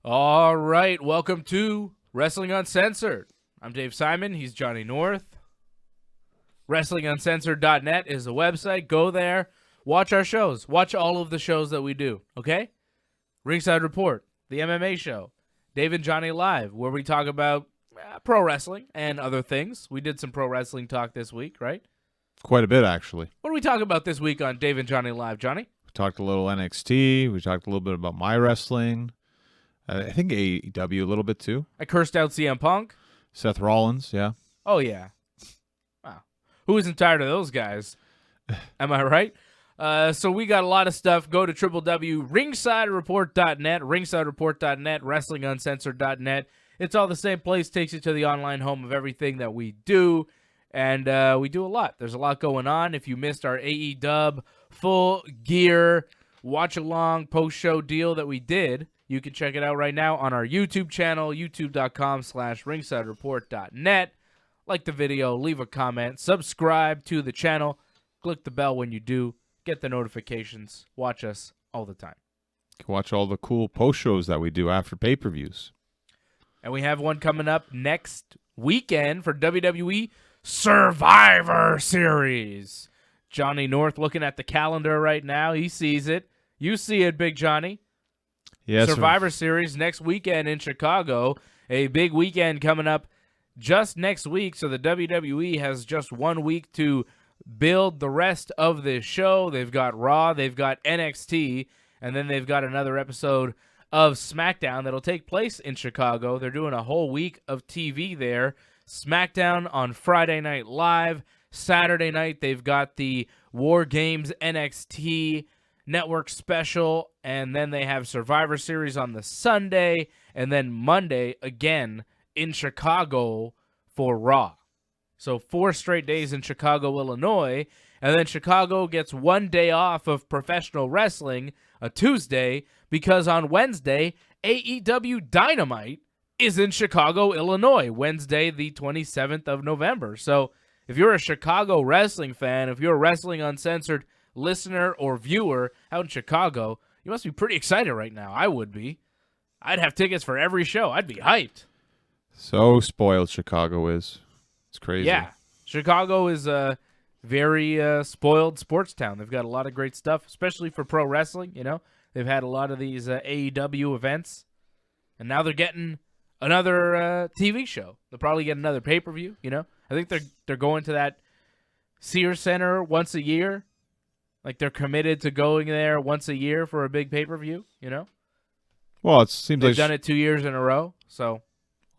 All right, welcome to Wrestling Uncensored. I'm Dave Simon. He's Johnny North. WrestlingUncensored.net is the website. Go there, watch our shows. Watch all of the shows that we do, okay? Ringside Report, the MMA show. Dave and Johnny Live, where we talk about pro wrestling and other things. We did some pro wrestling talk this week, right? Quite a bit, actually. What do we talk about this week on Dave and Johnny Live, Johnny? We talked a little NXT. We talked a little bit about my wrestling. I think AEW a little bit, too. I cursed out CM Punk. Seth Rollins, yeah. Oh, yeah. Wow. Who isn't tired of those guys? Am I right? So we got a lot of stuff. Go to www.ringsidereport.net, ringsidereport.net, wrestlinguncensored.net. It's all the same place. Takes you to the online home of everything that we do. And we do a lot. There's a lot going on. If you missed our AEW full gear watch-along post-show deal that we did, you can check it out right now on our YouTube channel, youtube.com/ringsidereport.net. Like the video, leave a comment, subscribe to the channel, click the bell when you do, get the notifications, watch us all the time. You can watch all the cool post shows that we do after pay-per-views. And we have one coming up next weekend for WWE Survivor Series. Johnny North looking at the calendar right now. He sees it. You see it, Big Johnny. Yes, Survivor Series next weekend in Chicago. A big weekend coming up just next week. So the WWE has just 1 week to build the rest of this show. They've got Raw, they've got NXT, and then they've got another episode of Smackdown that'll take place in Chicago. They're doing a whole week of TV there. Smackdown on Friday Night Live. Saturday night, they've got the War Games NXT Network special, and then they have Survivor Series on the Sunday, and then Monday again in Chicago for Raw. So 4 straight days in Chicago, Illinois, and then Chicago gets 1 day off of professional wrestling, a Tuesday, because on Wednesday, AEW Dynamite is in Chicago, Illinois, Wednesday, the 27th of November. So if you're a Chicago wrestling fan, if you're a Wrestling Uncensored listener or viewer out in Chicago, you must be pretty excited right now. I would be. I'd have tickets for every show. I'd be hyped. So spoiled Chicago is. It's crazy. Yeah. Chicago is a very spoiled sports town. They've got a lot of great stuff, especially for pro wrestling. You know, they've had a lot of these AEW events, and now they're getting another TV show. They'll probably get another pay-per-view, you know. I think they're going to that Sears Center once a year. Like, they're committed to going there once a year for a big pay-per-view, you know? Well, it seems They've like done it 2 years in a row, so.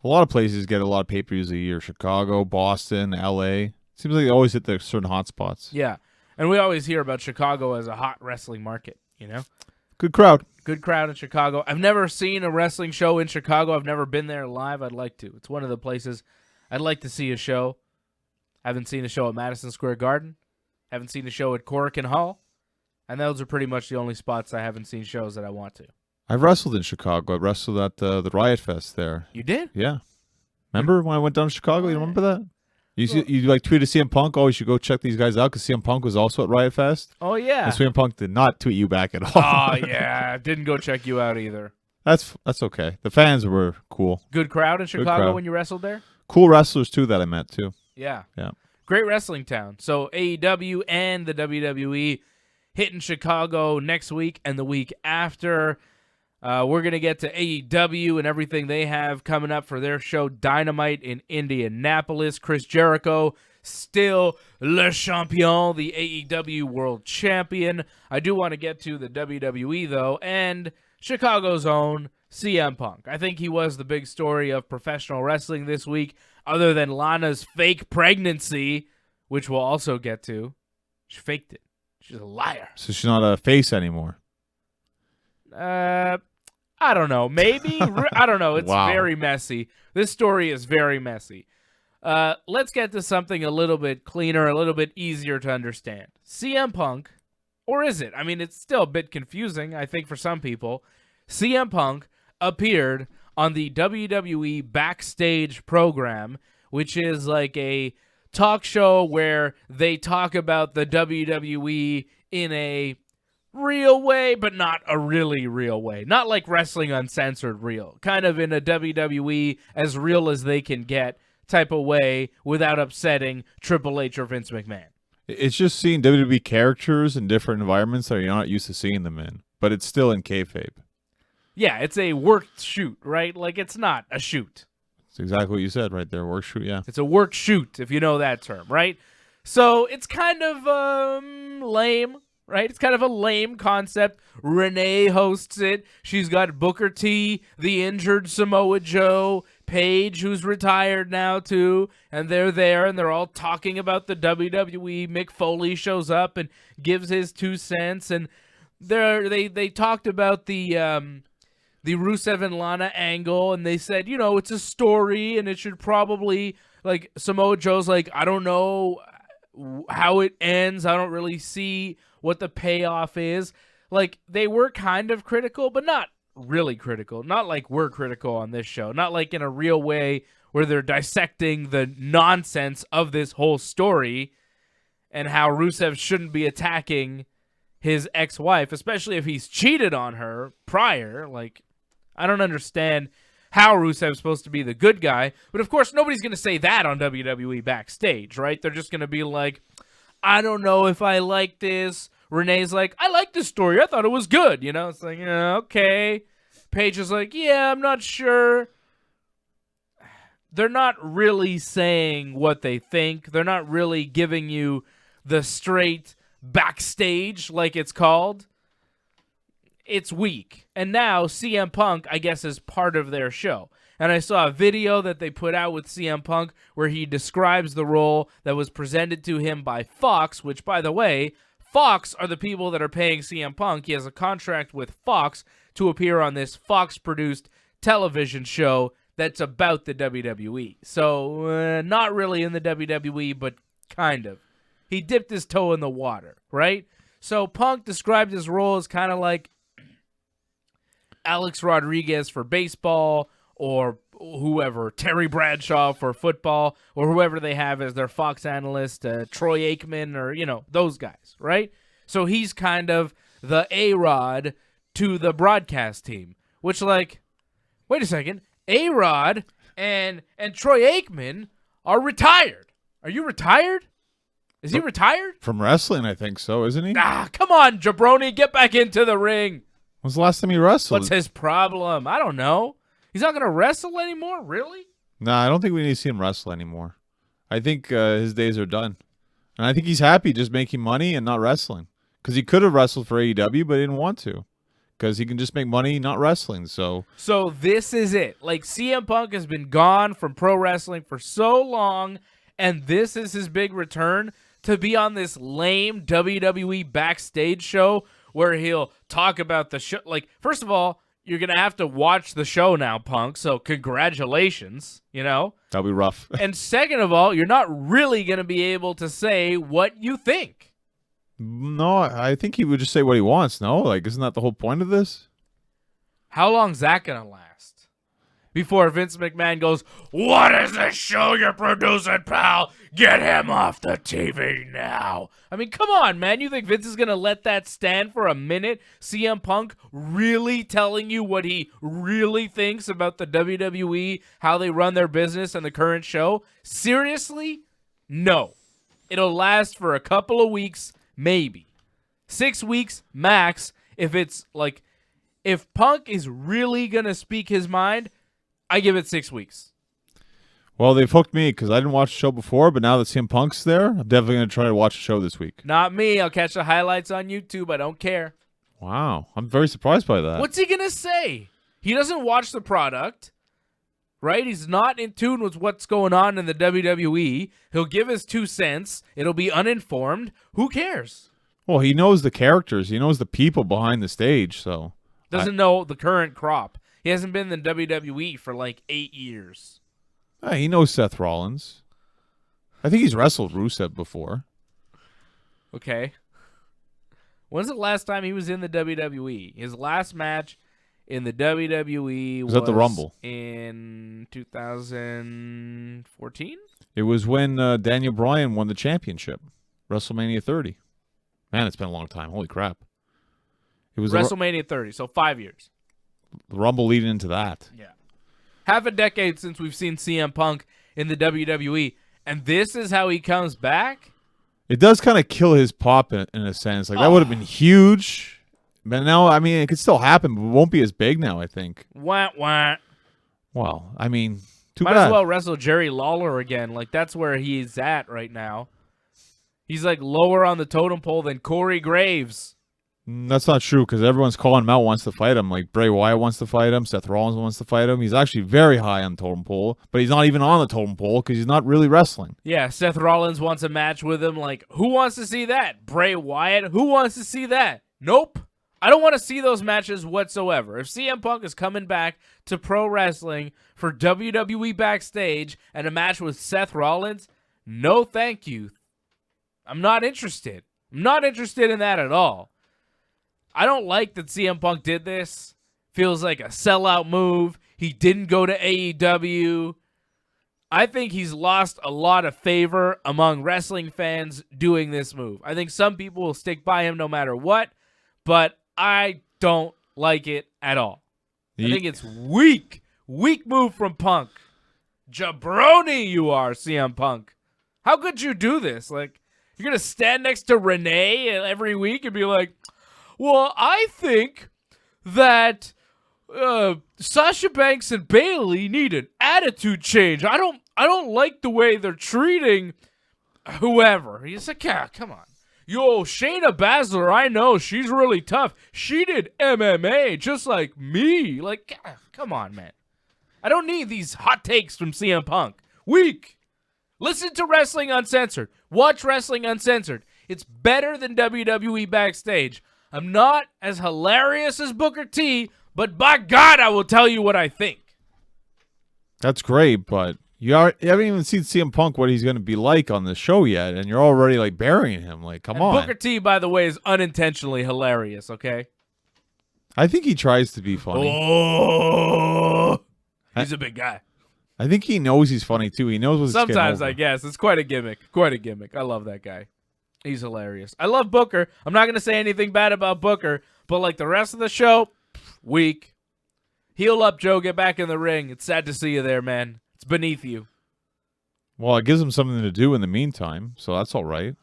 a lot of places get a lot of pay-per-views a year. Chicago, Boston, L.A. Seems like they always hit their certain hot spots. Yeah, and we always hear about Chicago as a hot wrestling market, you know? Good crowd. Good crowd in Chicago. I've never seen a wrestling show in Chicago. I've never been there live. I'd like to. It's one of the places I'd like to see a show. I haven't seen a show at Madison Square Garden. Haven't seen a show at Korakuen Hall. And those are pretty much the only spots I haven't seen shows that I want to. I wrestled in Chicago. I wrestled at the Riot Fest there. You did? Yeah. Remember when I went down to Chicago? You remember that? You like tweeted CM Punk, oh, you should go check these guys out because CM Punk was also at Riot Fest. Oh, yeah. And CM Punk did not tweet you back at all. Oh, yeah. Didn't go check you out either. That's okay. The fans were cool. Good crowd in Chicago crowd. when you wrestled there? Cool wrestlers, too, that I met, too. Yeah. Yeah. Great wrestling town. So AEW and the WWE hitting Chicago next week and the week after. We're going to get to AEW and everything they have coming up for their show Dynamite in Indianapolis. Chris Jericho, still Le Champion, the AEW World Champion. I do want to get to the WWE, though, and Chicago's own CM Punk. I think he was the big story of professional wrestling this week, other than Lana's fake pregnancy, which we'll also get to. She faked it. She's a liar. So she's not a face anymore. I don't know. Maybe. I don't know. It's Wow. very messy. This story is very messy. Let's get to something a little bit cleaner, a little bit easier to understand. CM Punk, or is it? I mean, it's still a bit confusing, I think, for some people. CM Punk appeared on the WWE Backstage program, which is like a talk show where they talk about the WWE in a real way, but not a really real way. Not like Wrestling Uncensored real. Kind of in a WWE as real as they can get type of way without upsetting Triple H or Vince McMahon. It's just seeing WWE characters in different environments that you're not used to seeing them in, but it's still in kayfabe. Yeah, it's a worked shoot, right? Like, it's not a shoot. It's exactly what you said right there. Work shoot, yeah. It's a work shoot, if you know that term, right? So it's kind of lame, right? It's kind of a lame concept. Renee hosts it. She's got Booker T, the injured Samoa Joe, Paige, who's retired now too, and they're there, and they're all talking about the WWE. Mick Foley shows up and gives his 2 cents, and they talked about the Rusev and Lana angle, and they said, you know, it's a story, and it should probably, like, Samoa Joe's like, I don't know how it ends. I don't really see what the payoff is. Like, they were kind of critical, but not really critical. Not like we're critical on this show. Not like in a real way where they're dissecting the nonsense of this whole story and how Rusev shouldn't be attacking his ex-wife, especially if he's cheated on her prior. Like, I don't understand how Rusev's supposed to be the good guy. But, of course, nobody's going to say that on WWE Backstage, right? They're just going to be like, I don't know if I like this. Renee's like, I like this story. I thought it was good. You know, it's like, yeah, okay. Paige is like, yeah, I'm not sure. They're not really saying what they think. They're not really giving you the straight backstage, like it's called. It's weak. And now CM Punk, I guess, is part of their show. And I saw a video that they put out with CM Punk where he describes the role that was presented to him by Fox, which, by the way, Fox are the people that are paying CM Punk. He has a contract with Fox to appear on this Fox-produced television show that's about the WWE. So, not really in the WWE, but kind of. He dipped his toe in the water, right? So Punk described his role as kind of like Alex Rodriguez for baseball, or whoever, Terry Bradshaw for football, or whoever they have as their Fox analyst, Troy Aikman, or, you know, those guys, right? So he's kind of the A-Rod to the broadcast team, which, like, wait a second, A-Rod and Troy Aikman are retired. Are you retired? Is he retired? From wrestling, I think so, isn't he? Ah, come on, Jabroni, get back into the ring. When's the last time he wrestled? What's his problem? I don't know. He's not going to wrestle anymore? Really? No, I don't think we need to see him wrestle anymore. I think his days are done. And I think he's happy just making money and not wrestling. Because he could have wrestled for AEW, but he didn't want to. Because he can just make money not wrestling. So this is it. Like, CM Punk has been gone from pro wrestling for so long, and this is his big return to be on this lame WWE Backstage show where he'll talk about the show. Like, first of all, you're going to have to watch the show now, Punk, so congratulations, you know? That'll be rough. And second of all, you're not really going to be able to say what you think. No, I think he would just say what he wants, no? Like, isn't that the whole point of this? How long's that going to last? Before Vince McMahon goes, what is this show you're producing, pal? Get him off the TV now. I mean, come on, man. You think Vince is going to let that stand for a minute? CM Punk really telling you what he really thinks about the WWE, how they run their business and the current show? Seriously? No. It'll last for a couple of weeks, maybe. 6 weeks, max. If it's like, if Punk is really going to speak his mind, I give it 6 weeks. Well, they've hooked me because I didn't watch the show before, but now that CM Punk's there, I'm definitely going to try to watch the show this week. Not me. I'll catch the highlights on YouTube. I don't care. Wow. I'm very surprised by that. What's he going to say? He doesn't watch the product, right? He's not in tune with what's going on in the WWE. He'll give his 2 cents. It'll be uninformed. Who cares? Well, he knows the characters. He knows the people behind the stage, so. Doesn't know the current crop. He hasn't been in the WWE for like 8 years. He knows Seth Rollins. I think he's wrestled Rusev before. Okay. When's the last time he was in the WWE? His last match in the WWE was at the Rumble in 2014? It was when Daniel Bryan won the championship, WrestleMania 30. Man, it's been a long time. Holy crap. It was WrestleMania 30, so 5 years. the Rumble leading into that. Yeah. Half a decade since we've seen CM Punk in the WWE, and this is how he comes back? It does kind of kill his pop in a sense. Like, that would have been huge. But now, I mean, it could still happen, but it won't be as big now, I think. Wah, wah. Well, I mean, too Might bad. as well wrestle Jerry Lawler again. Like, that's where he's at right now. He's, like, lower on the totem pole than Corey Graves. That's not true, because everyone's calling him out, wants to fight him. Like, Bray Wyatt wants to fight him. Seth Rollins wants to fight him. He's actually very high on the totem pole, but he's not even on the totem pole because he's not really wrestling. Yeah, Seth Rollins wants a match with him. Like, who wants to see that? Bray Wyatt? Who wants to see that? Nope. I don't want to see those matches whatsoever. If CM Punk is coming back to pro wrestling for WWE Backstage and a match with Seth Rollins, no thank you. I'm not interested. I'm not interested in that at all. I don't like that CM Punk did this. Feels like a sellout move. He didn't go to AEW. I think he's lost a lot of favor among wrestling fans doing this move. I think some people will stick by him no matter what, but I don't like it at all. I think it's weak. Weak move from Punk. Jabroni you are, CM Punk. How could you do this? Like, you're going to stand next to Renee every week and be like, well, I think that Sasha Banks and Bayley need an attitude change. I don't like the way they're treating whoever. He's like, yeah, come on. Yo, Shayna Baszler, I know. She's really tough. She did MMA just like me. Like, come on, man. I don't need these hot takes from CM Punk. Weak. Listen to Wrestling Uncensored. Watch Wrestling Uncensored. It's better than WWE Backstage. I'm not as hilarious as Booker T, but by God, I will tell you what I think. That's great, but you haven't even seen CM Punk, what he's going to be like on the show yet, and you're already like burying him. Like, come on. Booker T, by the way, is unintentionally hilarious, okay? I think he tries to be funny. Oh, he's a big guy. I think he knows he's funny, too. He knows what's Sometimes, I guess. It's quite a gimmick. Quite a gimmick. I love that guy. He's hilarious. I love Booker. I'm not going to say anything bad about Booker, but like the rest of the show, weak. Heal up, Joe. Get back in the ring. It's sad to see you there, man. It's beneath you. Well, it gives him something to do in the meantime, so that's all right.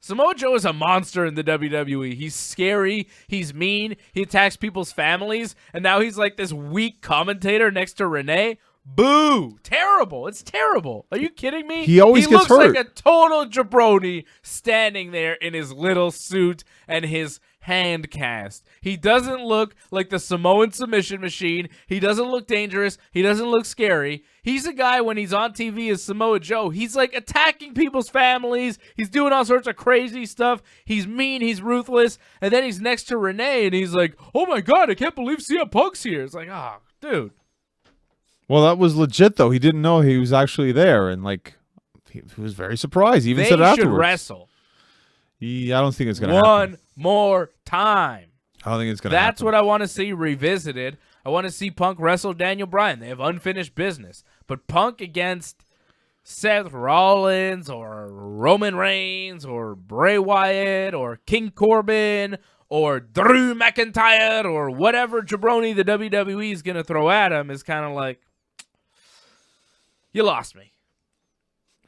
Samoa Joe is a monster in the WWE. He's scary. He's mean. He attacks people's families. And now he's like this weak commentator next to Renee. Boo! Terrible. It's terrible. Are you kidding me? He always gets hurt. He looks like a total jabroni standing there in his little suit and his hand cast. He doesn't look like the Samoan submission machine. He doesn't look dangerous. He doesn't look scary. He's a guy, when he's on TV as Samoa Joe, he's like attacking people's families. He's doing all sorts of crazy stuff. He's mean. He's ruthless. And then he's next to Renee and he's like, oh my God, I can't believe CM Punk's here. It's like, oh, dude. Well, that was legit, though. He didn't know he was actually there, and like he was very surprised. He even said They afterwards. should wrestle. I don't think it's going to happen. One more time. I don't think it's going to happen. That's what I want to see revisited. I want to see Punk wrestle Daniel Bryan. They have unfinished business. But Punk against Seth Rollins or Roman Reigns or Bray Wyatt or King Corbin or Drew McIntyre or whatever jabroni the WWE is going to throw at him is kind of like, you lost me.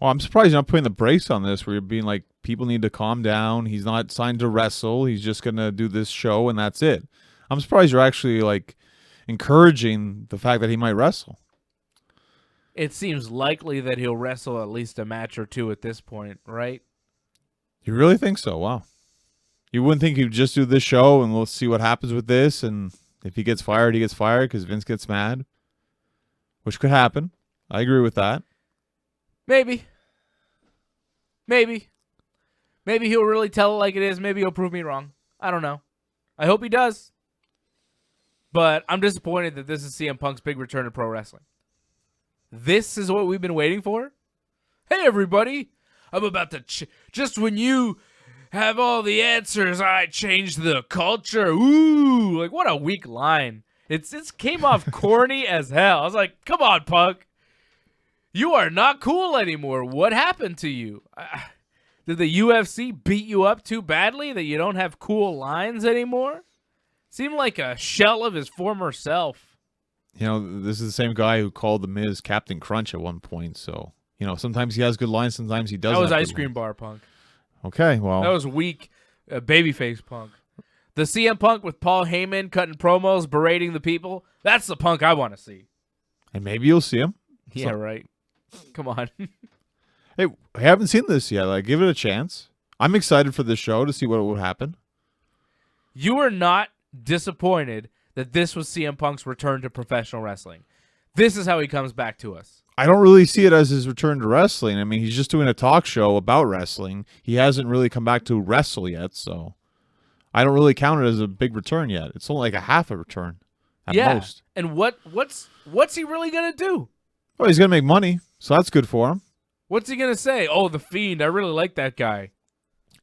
Well, I'm surprised you're not putting the brace on this, where you're being like, people need to calm down. He's not signed to wrestle. He's just going to do this show, and that's it. I'm surprised you're actually like encouraging the fact that he might wrestle. It seems likely that he'll wrestle at least a match or two at this point, right? You really think so? Wow. You wouldn't think he'd just do this show and we'll see what happens with this, and if he gets fired, he gets fired because Vince gets mad, which could happen. I agree with that. Maybe. Maybe he'll really tell it like it is. Maybe he'll prove me wrong. I don't know. I hope he does. But I'm disappointed that this is CM Punk's big return to pro wrestling. This is what we've been waiting for? Hey, everybody. I'm about to... just when you have all the answers, I change the culture. Ooh, like, what a weak line. It came off corny as hell. I was like, come on, Punk. You are not cool anymore. What happened to you? Did the UFC beat you up too badly that you don't have cool lines anymore? Seemed like a shell of his former self. You know, this is the same guy who called The Miz Captain Crunch at one point. So, you know, sometimes he has good lines, sometimes he doesn't. That was Ice Cream Bar Punk. Okay, well. That was weak babyface Punk. The CM Punk with Paul Heyman cutting promos, berating the people. That's the Punk I want to see. And maybe you'll see him. Yeah, right. Come on. Hey, I haven't seen this yet. Like, give it a chance. I'm excited for the show to see what would happen. You were not disappointed that this was CM Punk's return to professional wrestling. This is how he comes back to us. I don't really see it as his return to wrestling. I mean, he's just doing a talk show about wrestling. He hasn't really come back to wrestle yet, so I don't really count it as a big return yet. It's only like a half a return at most. And what's he really gonna do? Well, he's gonna make money, so that's good for him. What's he gonna say? Oh, the Fiend. I really like that guy.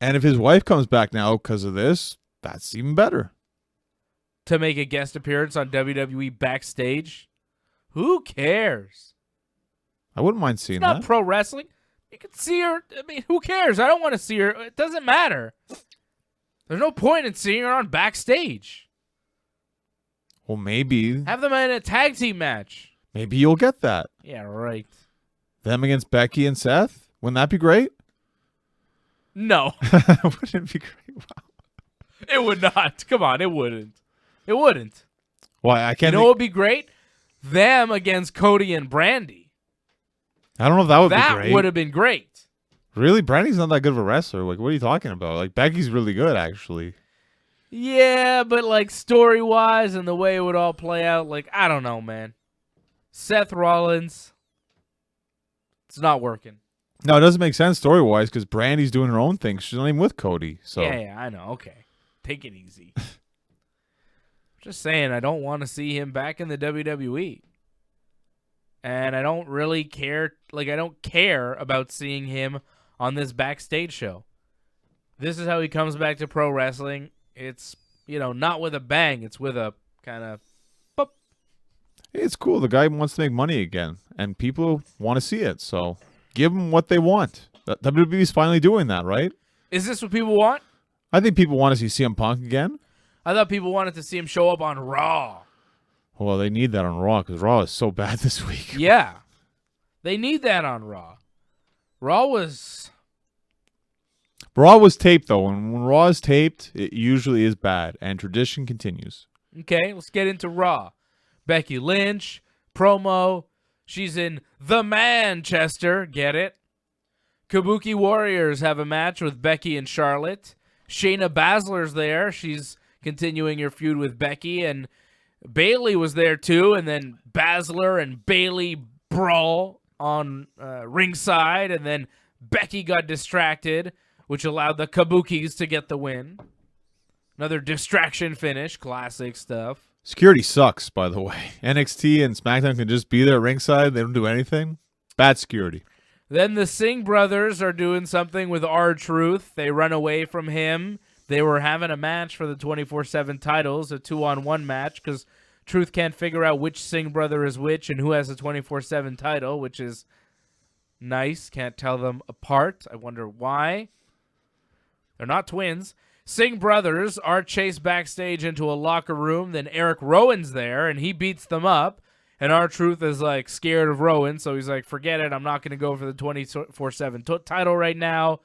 And if his wife comes back now because of this, that's even better. To make a guest appearance on WWE Backstage? Who cares? I wouldn't mind seeing It's not that. pro wrestling. You can see her. I mean, who cares? I don't want to see her. It doesn't matter. There's no point in seeing her on Backstage. Well, maybe. Have them in a tag team match. Maybe you'll get that. Yeah, right. Them against Becky and Seth? Wouldn't that be great? No. Wouldn't it be great? Wow. It would not. Come on, it wouldn't. It wouldn't. Why? I can't. You know what would be great? Them against Cody and Brandy. I don't know if that would be That great. would have been great. Really? Brandy's not that good of a wrestler. Like, what are you talking about? Like, Becky's really good, actually. Yeah, but like story-wise and the way it would all play out, like, I don't know, man. Seth Rollins, it's not working. No, it doesn't make sense story-wise because Brandy's doing her own thing. She's not even with Cody. So Yeah, I know. Okay. Take it easy. Just saying, I don't want to see him back in the WWE. And I don't really care. Like, I don't care about seeing him on this Backstage show. This is how he comes back to pro wrestling. It's, you know, not with a bang. It's with a kind of boop. it's cool. The guy wants to make money again, and people want to see it. So give them what they want. WWE's finally doing that, right? Is this what people want? I think people want to see CM Punk again. I thought people wanted to see him show up on Raw. Well, they need that on Raw because Raw is so bad this week. Yeah. They need that on Raw. Raw was taped, though. And when Raw is taped, it usually is bad, and tradition continues. Okay, let's get into Raw. Becky Lynch, promo. She's in the Manchester, get it? Kabuki Warriors have a match with Becky and Charlotte. Shayna Baszler's there. She's continuing her feud with Becky, and Bayley was there too, and then Baszler and Bayley brawl on ringside, and then Becky got distracted, which allowed the Kabukis to get the win. Another distraction finish, classic stuff. Security sucks, by the way. NXT and SmackDown can just be there ringside. They don't do anything. Bad security. Then the Singh brothers are doing something with R-Truth. They run away from him. They were having a match for the 24/7 titles, a 2-on-1 match, because Truth can't figure out which Singh brother is which and who has the 24/7 title, which is nice. Can't tell them apart. I wonder why. They're not twins. Singh brothers are chased backstage into a locker room. Then Eric Rowan's there, and he beats them up. And R-Truth is, like, scared of Rowan, so he's like, forget it. I'm not going to go for the 24/7 title right now.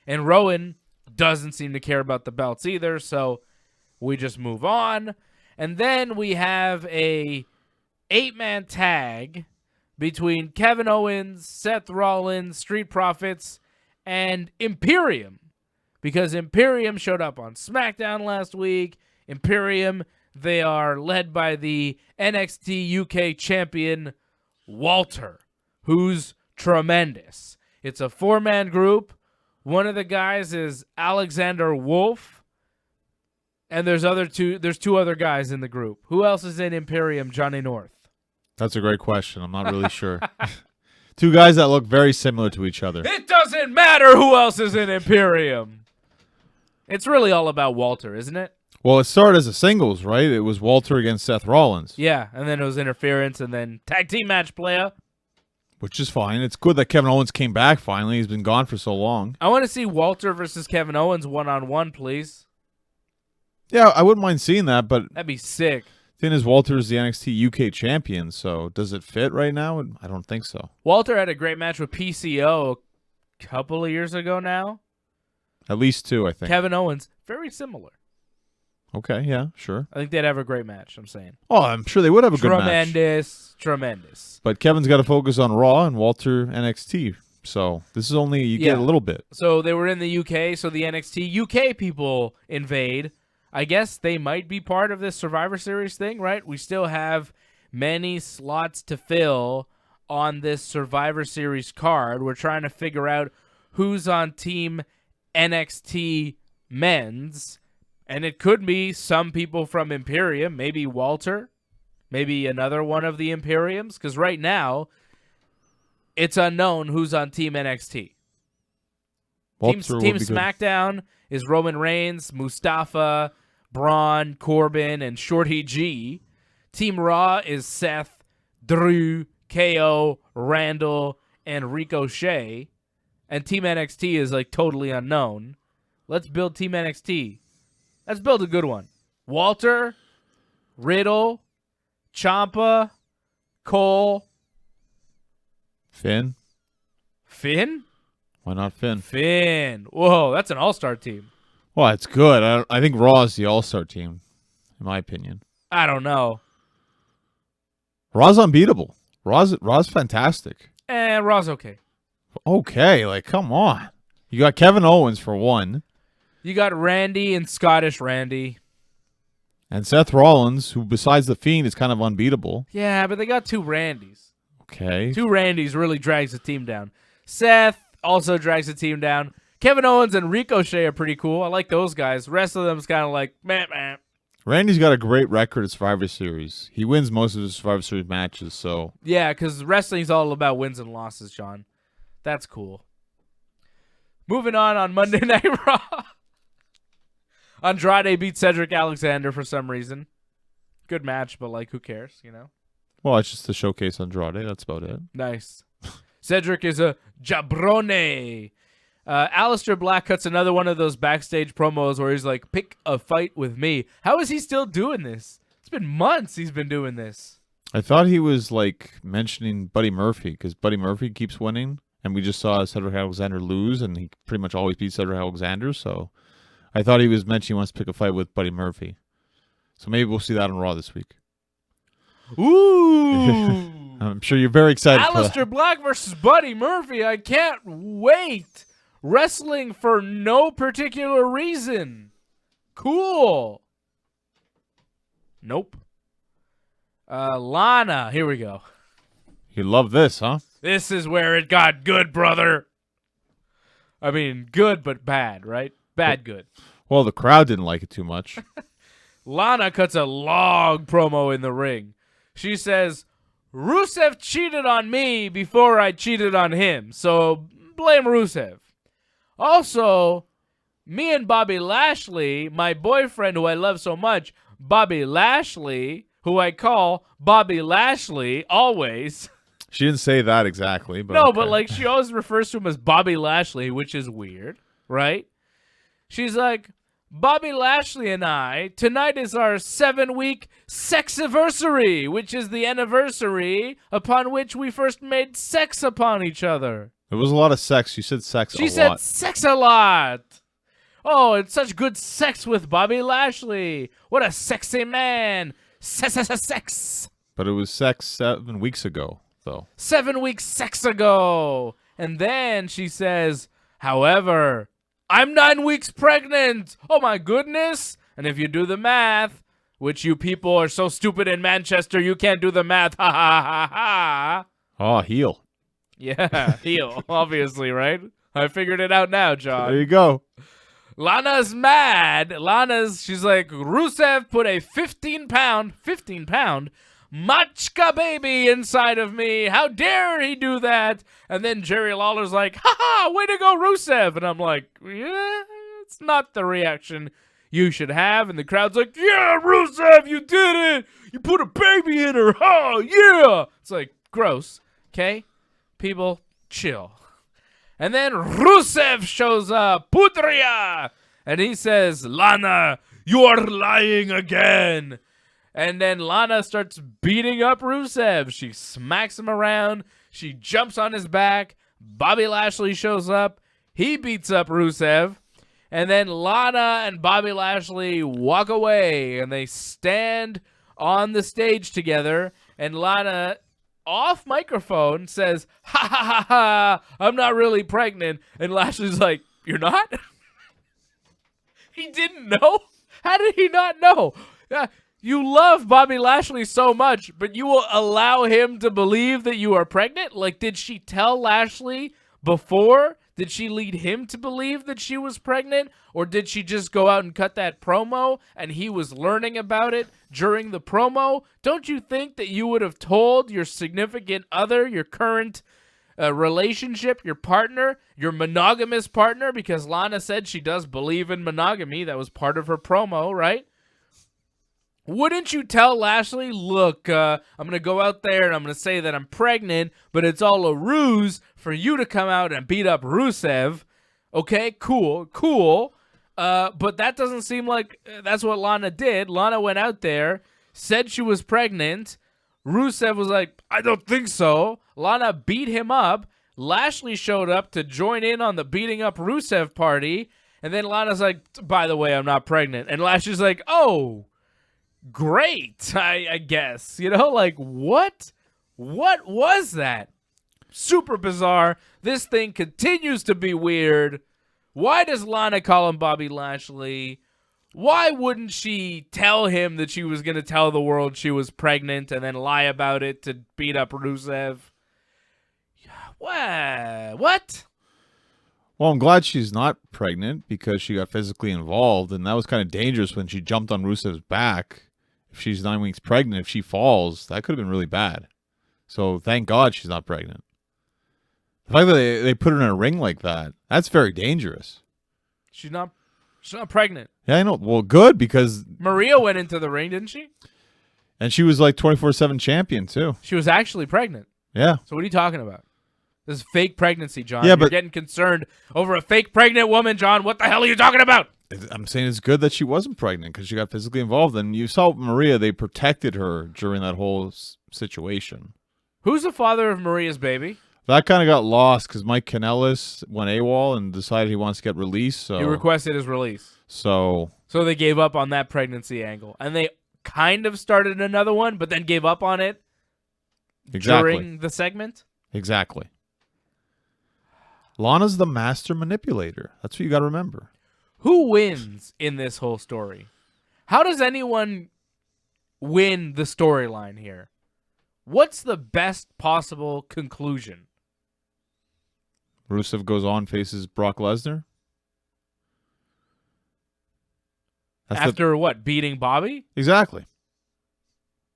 And Rowan doesn't seem to care about the belts either, so we just move on. And then we have a 8-man tag between Kevin Owens, Seth Rollins, Street Profits, and Imperium. Because Imperium showed up on SmackDown last week. Imperium, they are led by the NXT UK champion, Walter, who's tremendous. It's a 4-man group. One of the guys is Alexander Wolf. And there's two other guys in the group. Who else is in Imperium, Johnny North? That's a great question. I'm not really sure. Two guys that look very similar to each other. It doesn't matter who else is in Imperium. It's really all about Walter, isn't it? Well, it started as a singles, right? It was Walter against Seth Rollins. Yeah, and then it was interference, and then tag team match, playa. Which is fine. It's good that Kevin Owens came back finally. He's been gone for so long. I want to see Walter versus Kevin Owens one-on-one, please. Yeah, I wouldn't mind seeing that, but That'd be sick. thing is, Walter is the NXT UK champion, so does it fit right now? I don't think so. Walter had a great match with PCO a couple of years ago now. At least 2, I think. Kevin Owens, very similar. Okay, yeah, sure. I think they'd have a great match, I'm saying. Oh, I'm sure they would have a good match. Tremendous. But Kevin's got to focus on Raw and Walter NXT. So this is only, you get a little bit. So they were in the UK, so the NXT UK people invade. I guess they might be part of this Survivor Series thing, right? We still have many slots to fill on this Survivor Series card. We're trying to figure out who's on Team NXT Men's. And it could be some people from Imperium, maybe Walter, maybe another one of the Imperiums. Because right now, it's unknown who's on Team NXT. Team Smackdown is Roman Reigns, Mustafa, Braun, Corbin, and Shorty G. Team Raw is Seth, Drew, KO, Randall, and Ricochet. And Team NXT is like totally unknown. Let's build Team NXT. Let's build a good one. Walter, Riddle, Ciampa, Cole. Finn? Why not Finn? Finn. Whoa, that's an all-star team. Well, it's good. I think Raw is the all-star team, in my opinion. I don't know. Raw's unbeatable. Raw's fantastic. Raw's okay. Okay, like, come on. You got Kevin Owens for one. You got Randy and Scottish Randy. And Seth Rollins, who besides The Fiend is kind of unbeatable. Yeah, but they got 2 Randys. Okay. 2 Randys really drags the team down. Seth also drags the team down. Kevin Owens and Ricochet are pretty cool. I like those guys. The rest of them's kind of like, meh. Randy's got a great record at Survivor Series. He wins most of his Survivor Series matches, so. Yeah, because wrestling's all about wins and losses, John. That's cool. Moving on Monday Night Raw. Andrade beat Cedric Alexander for some reason. Good match, but like, who cares, you know? Well, it's just to showcase Andrade. That's about it. Nice. Cedric is a jabrone. Aleister Black cuts another one of those backstage promos where he's like, pick a fight with me. How is he still doing this? It's been months he's been doing this. I thought he was like mentioning Buddy Murphy because Buddy Murphy keeps winning. And we just saw Cedric Alexander lose, and he pretty much always beats Cedric Alexander. So I thought he was mentioning he wants to pick a fight with Buddy Murphy. So maybe we'll see that on Raw this week. Ooh. I'm sure you're very excited for that. Aleister Black versus Buddy Murphy. I can't wait. Wrestling for no particular reason. Cool. Nope. Lana. Here we go. You love this, huh? This is where it got good, brother. I mean, good but bad, right? Bad good. Well, the crowd didn't like it too much. Lana cuts a long promo in the ring. She says, Rusev cheated on me before I cheated on him, so blame Rusev. Also, me and Bobby Lashley, my boyfriend who I love so much, Bobby Lashley, who I call Bobby Lashley always. She didn't say that exactly. But no, okay. but like she always refers to him as Bobby Lashley, which is weird, right? She's like, Bobby Lashley and I, tonight is our 7-week sex-anniversary, which is the anniversary upon which we first made sex upon each other. It was a lot of sex. You said sex a lot. She said sex a lot. Oh, it's such good sex with Bobby Lashley. What a sexy man. Sex. But it was sex 7 weeks ago, though. 7 weeks sex ago. And then she says, however, I'm 9 weeks pregnant. Oh, my goodness. And if you do the math, which you people are so stupid in Manchester, you can't do the math. Ha, ha, ha, ha. Oh, heel. Yeah, heel, obviously, right? I figured it out now, John. There you go. Lana's mad. She's like, Rusev put a 15-pound Machka baby inside of me. How dare he do that? And then Jerry Lawler's like, ha-ha, way to go, Rusev. And I'm like, yeah, it's not the reaction you should have. And the crowd's like, yeah, Rusev, you did it. You put a baby in her. Oh, yeah. It's like, gross, okay? people, chill. And then Rusev shows up, Putria, and he says, Lana, you are lying again. And then Lana starts beating up Rusev. She smacks him around. She jumps on his back. Bobby Lashley shows up. He beats up Rusev. And then Lana and Bobby Lashley walk away, and they stand on the stage together. And Lana, off microphone, says, ha ha ha ha, I'm not really pregnant. And Lashley's like, you're not? He didn't know? How did he not know? You love Bobby Lashley so much, but you will allow him to believe that you are pregnant? Like, did she tell Lashley before? Did she lead him to believe that she was pregnant? Or did she just go out and cut that promo and he was learning about it during the promo? Don't you think that you would have told your significant other, your current relationship, your partner, your monogamous partner, because Lana said she does believe in monogamy. That was part of her promo, right? Wouldn't you tell Lashley, look, I'm going to go out there and I'm going to say that I'm pregnant, but it's all a ruse for you to come out and beat up Rusev. Okay, cool. But that doesn't seem like that's what Lana did. Lana went out there, said she was pregnant. Rusev was like, I don't think so. Lana beat him up. Lashley showed up to join in on the beating up Rusev party. And then Lana's like, by the way, I'm not pregnant. And Lashley's like, oh, great, I guess. You know, like, what? What was that? Super bizarre. This thing continues to be weird. Why does Lana call him Bobby Lashley? Why wouldn't she tell him that she was going to tell the world she was pregnant and then lie about it to beat up Rusev? What? Well, I'm glad she's not pregnant because she got physically involved, and that was kind of dangerous when she jumped on Rusev's back. If she's 9 weeks pregnant, if she falls, that could have been really bad. So thank God she's not pregnant. The fact that they put her in a ring like that, that's very dangerous. She's not pregnant. Yeah, I know. Well, good, because Maria went into the ring, didn't she? And she was like 24/7 champion too. She was actually pregnant. Yeah. So what are you talking about? This is fake pregnancy, John. Yeah, You're getting concerned over a fake pregnant woman, John. What the hell are you talking about? I'm saying it's good that she wasn't pregnant because she got physically involved. And you saw Maria, they protected her during that whole situation. Who's the father of Maria's baby? That kind of got lost because Mike Kanellis went AWOL and decided he wants to get released. So he requested his release. So they gave up on that pregnancy angle. And they kind of started another one, but then gave up on it during the segment? Exactly. Lana's the master manipulator. That's what you got to remember. Who wins in this whole story? How does anyone win the storyline here? What's the best possible conclusion? Rusev goes on, faces Brock Lesnar. After what? Beating Bobby? Exactly.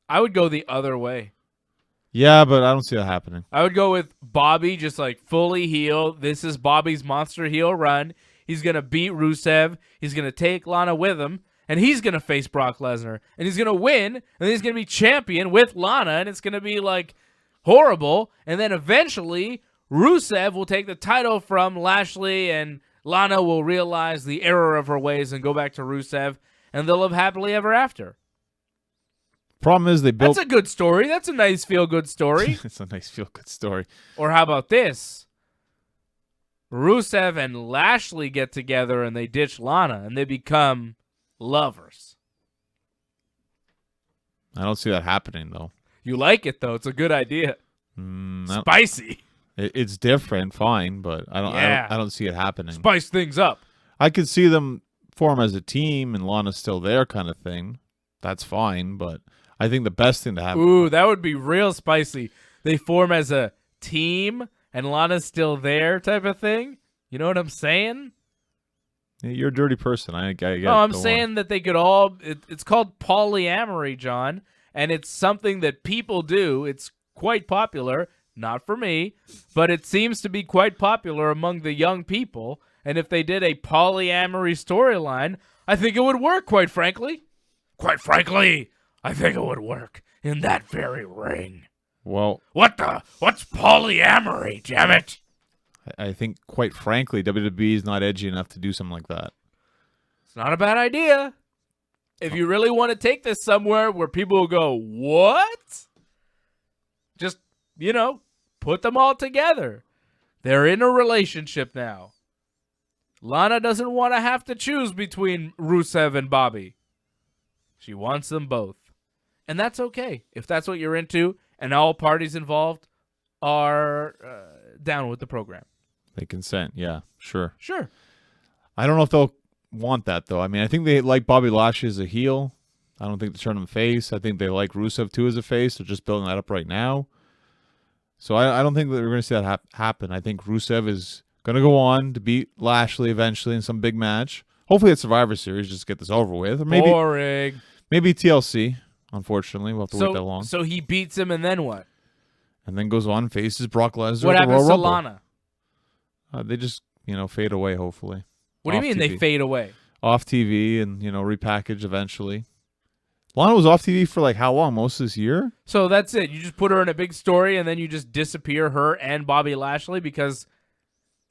I would go the other way. Yeah, but I don't see that happening. I would go with Bobby just like fully heel. This is Bobby's monster heel run. He's going to beat Rusev. He's going to take Lana with him. And he's going to face Brock Lesnar. And he's going to win. And then he's going to be champion with Lana. And it's going to be like horrible. And then eventually Rusev will take the title from Lashley. And Lana will realize the error of her ways and go back to Rusev. And they'll live happily ever after. Problem is they built... That's a good story. That's a nice feel-good story. It's a nice feel-good story. Or how about this? Rusev and Lashley get together and they ditch Lana and they become lovers. I don't see that happening, though. You like it, though. It's a good idea. Spicy. It's different, fine, but I don't see it happening. Spice things up. I could see them form as a team and Lana's still there kind of thing. That's fine, but I think the best thing to happen... Ooh, that would be real spicy. They form as a team and Lana's still there type of thing. You know what I'm saying? You're a dirty person. I get it. No, I'm saying that they could all... It's called polyamory, John, and it's something that people do. It's quite popular. Not for me, but it seems to be quite popular among the young people. And if they did a polyamory storyline, I think it would work, quite frankly. Quite frankly, I think it would work in that very ring. Well, What's polyamory, damn it? I think, quite frankly, WWE is not edgy enough to do something like that. It's not a bad idea. If you really want to take this somewhere where people will go, what? Just, put them all together. They're in a relationship now. Lana doesn't want to have to choose between Rusev and Bobby. She wants them both. And that's okay. If that's what you're into and all parties involved are down with the program. They consent, yeah, sure. Sure. I don't know if they'll want that, though. I mean, I think they like Bobby Lashley as a heel. I don't think they turn him face. I think they like Rusev, too, as a face. They're just building that up right now. So I don't think that we're going to see that happen. I think Rusev is going to go on to beat Lashley eventually in some big match. Hopefully at Survivor Series, just get this over with. Or maybe, boring. Maybe TLC, unfortunately. We'll have to wait that long. So he beats him, and then what? And then goes on and faces Brock Lesnar. What at the happens Royal to Rumble. Lana? They just, fade away, hopefully. What do you mean TV. they fade away? Off TV and, repackaged eventually. Lana was off TV for like how long? Most of this year? So that's it. You just put her in a big story and then you just disappear her and Bobby Lashley because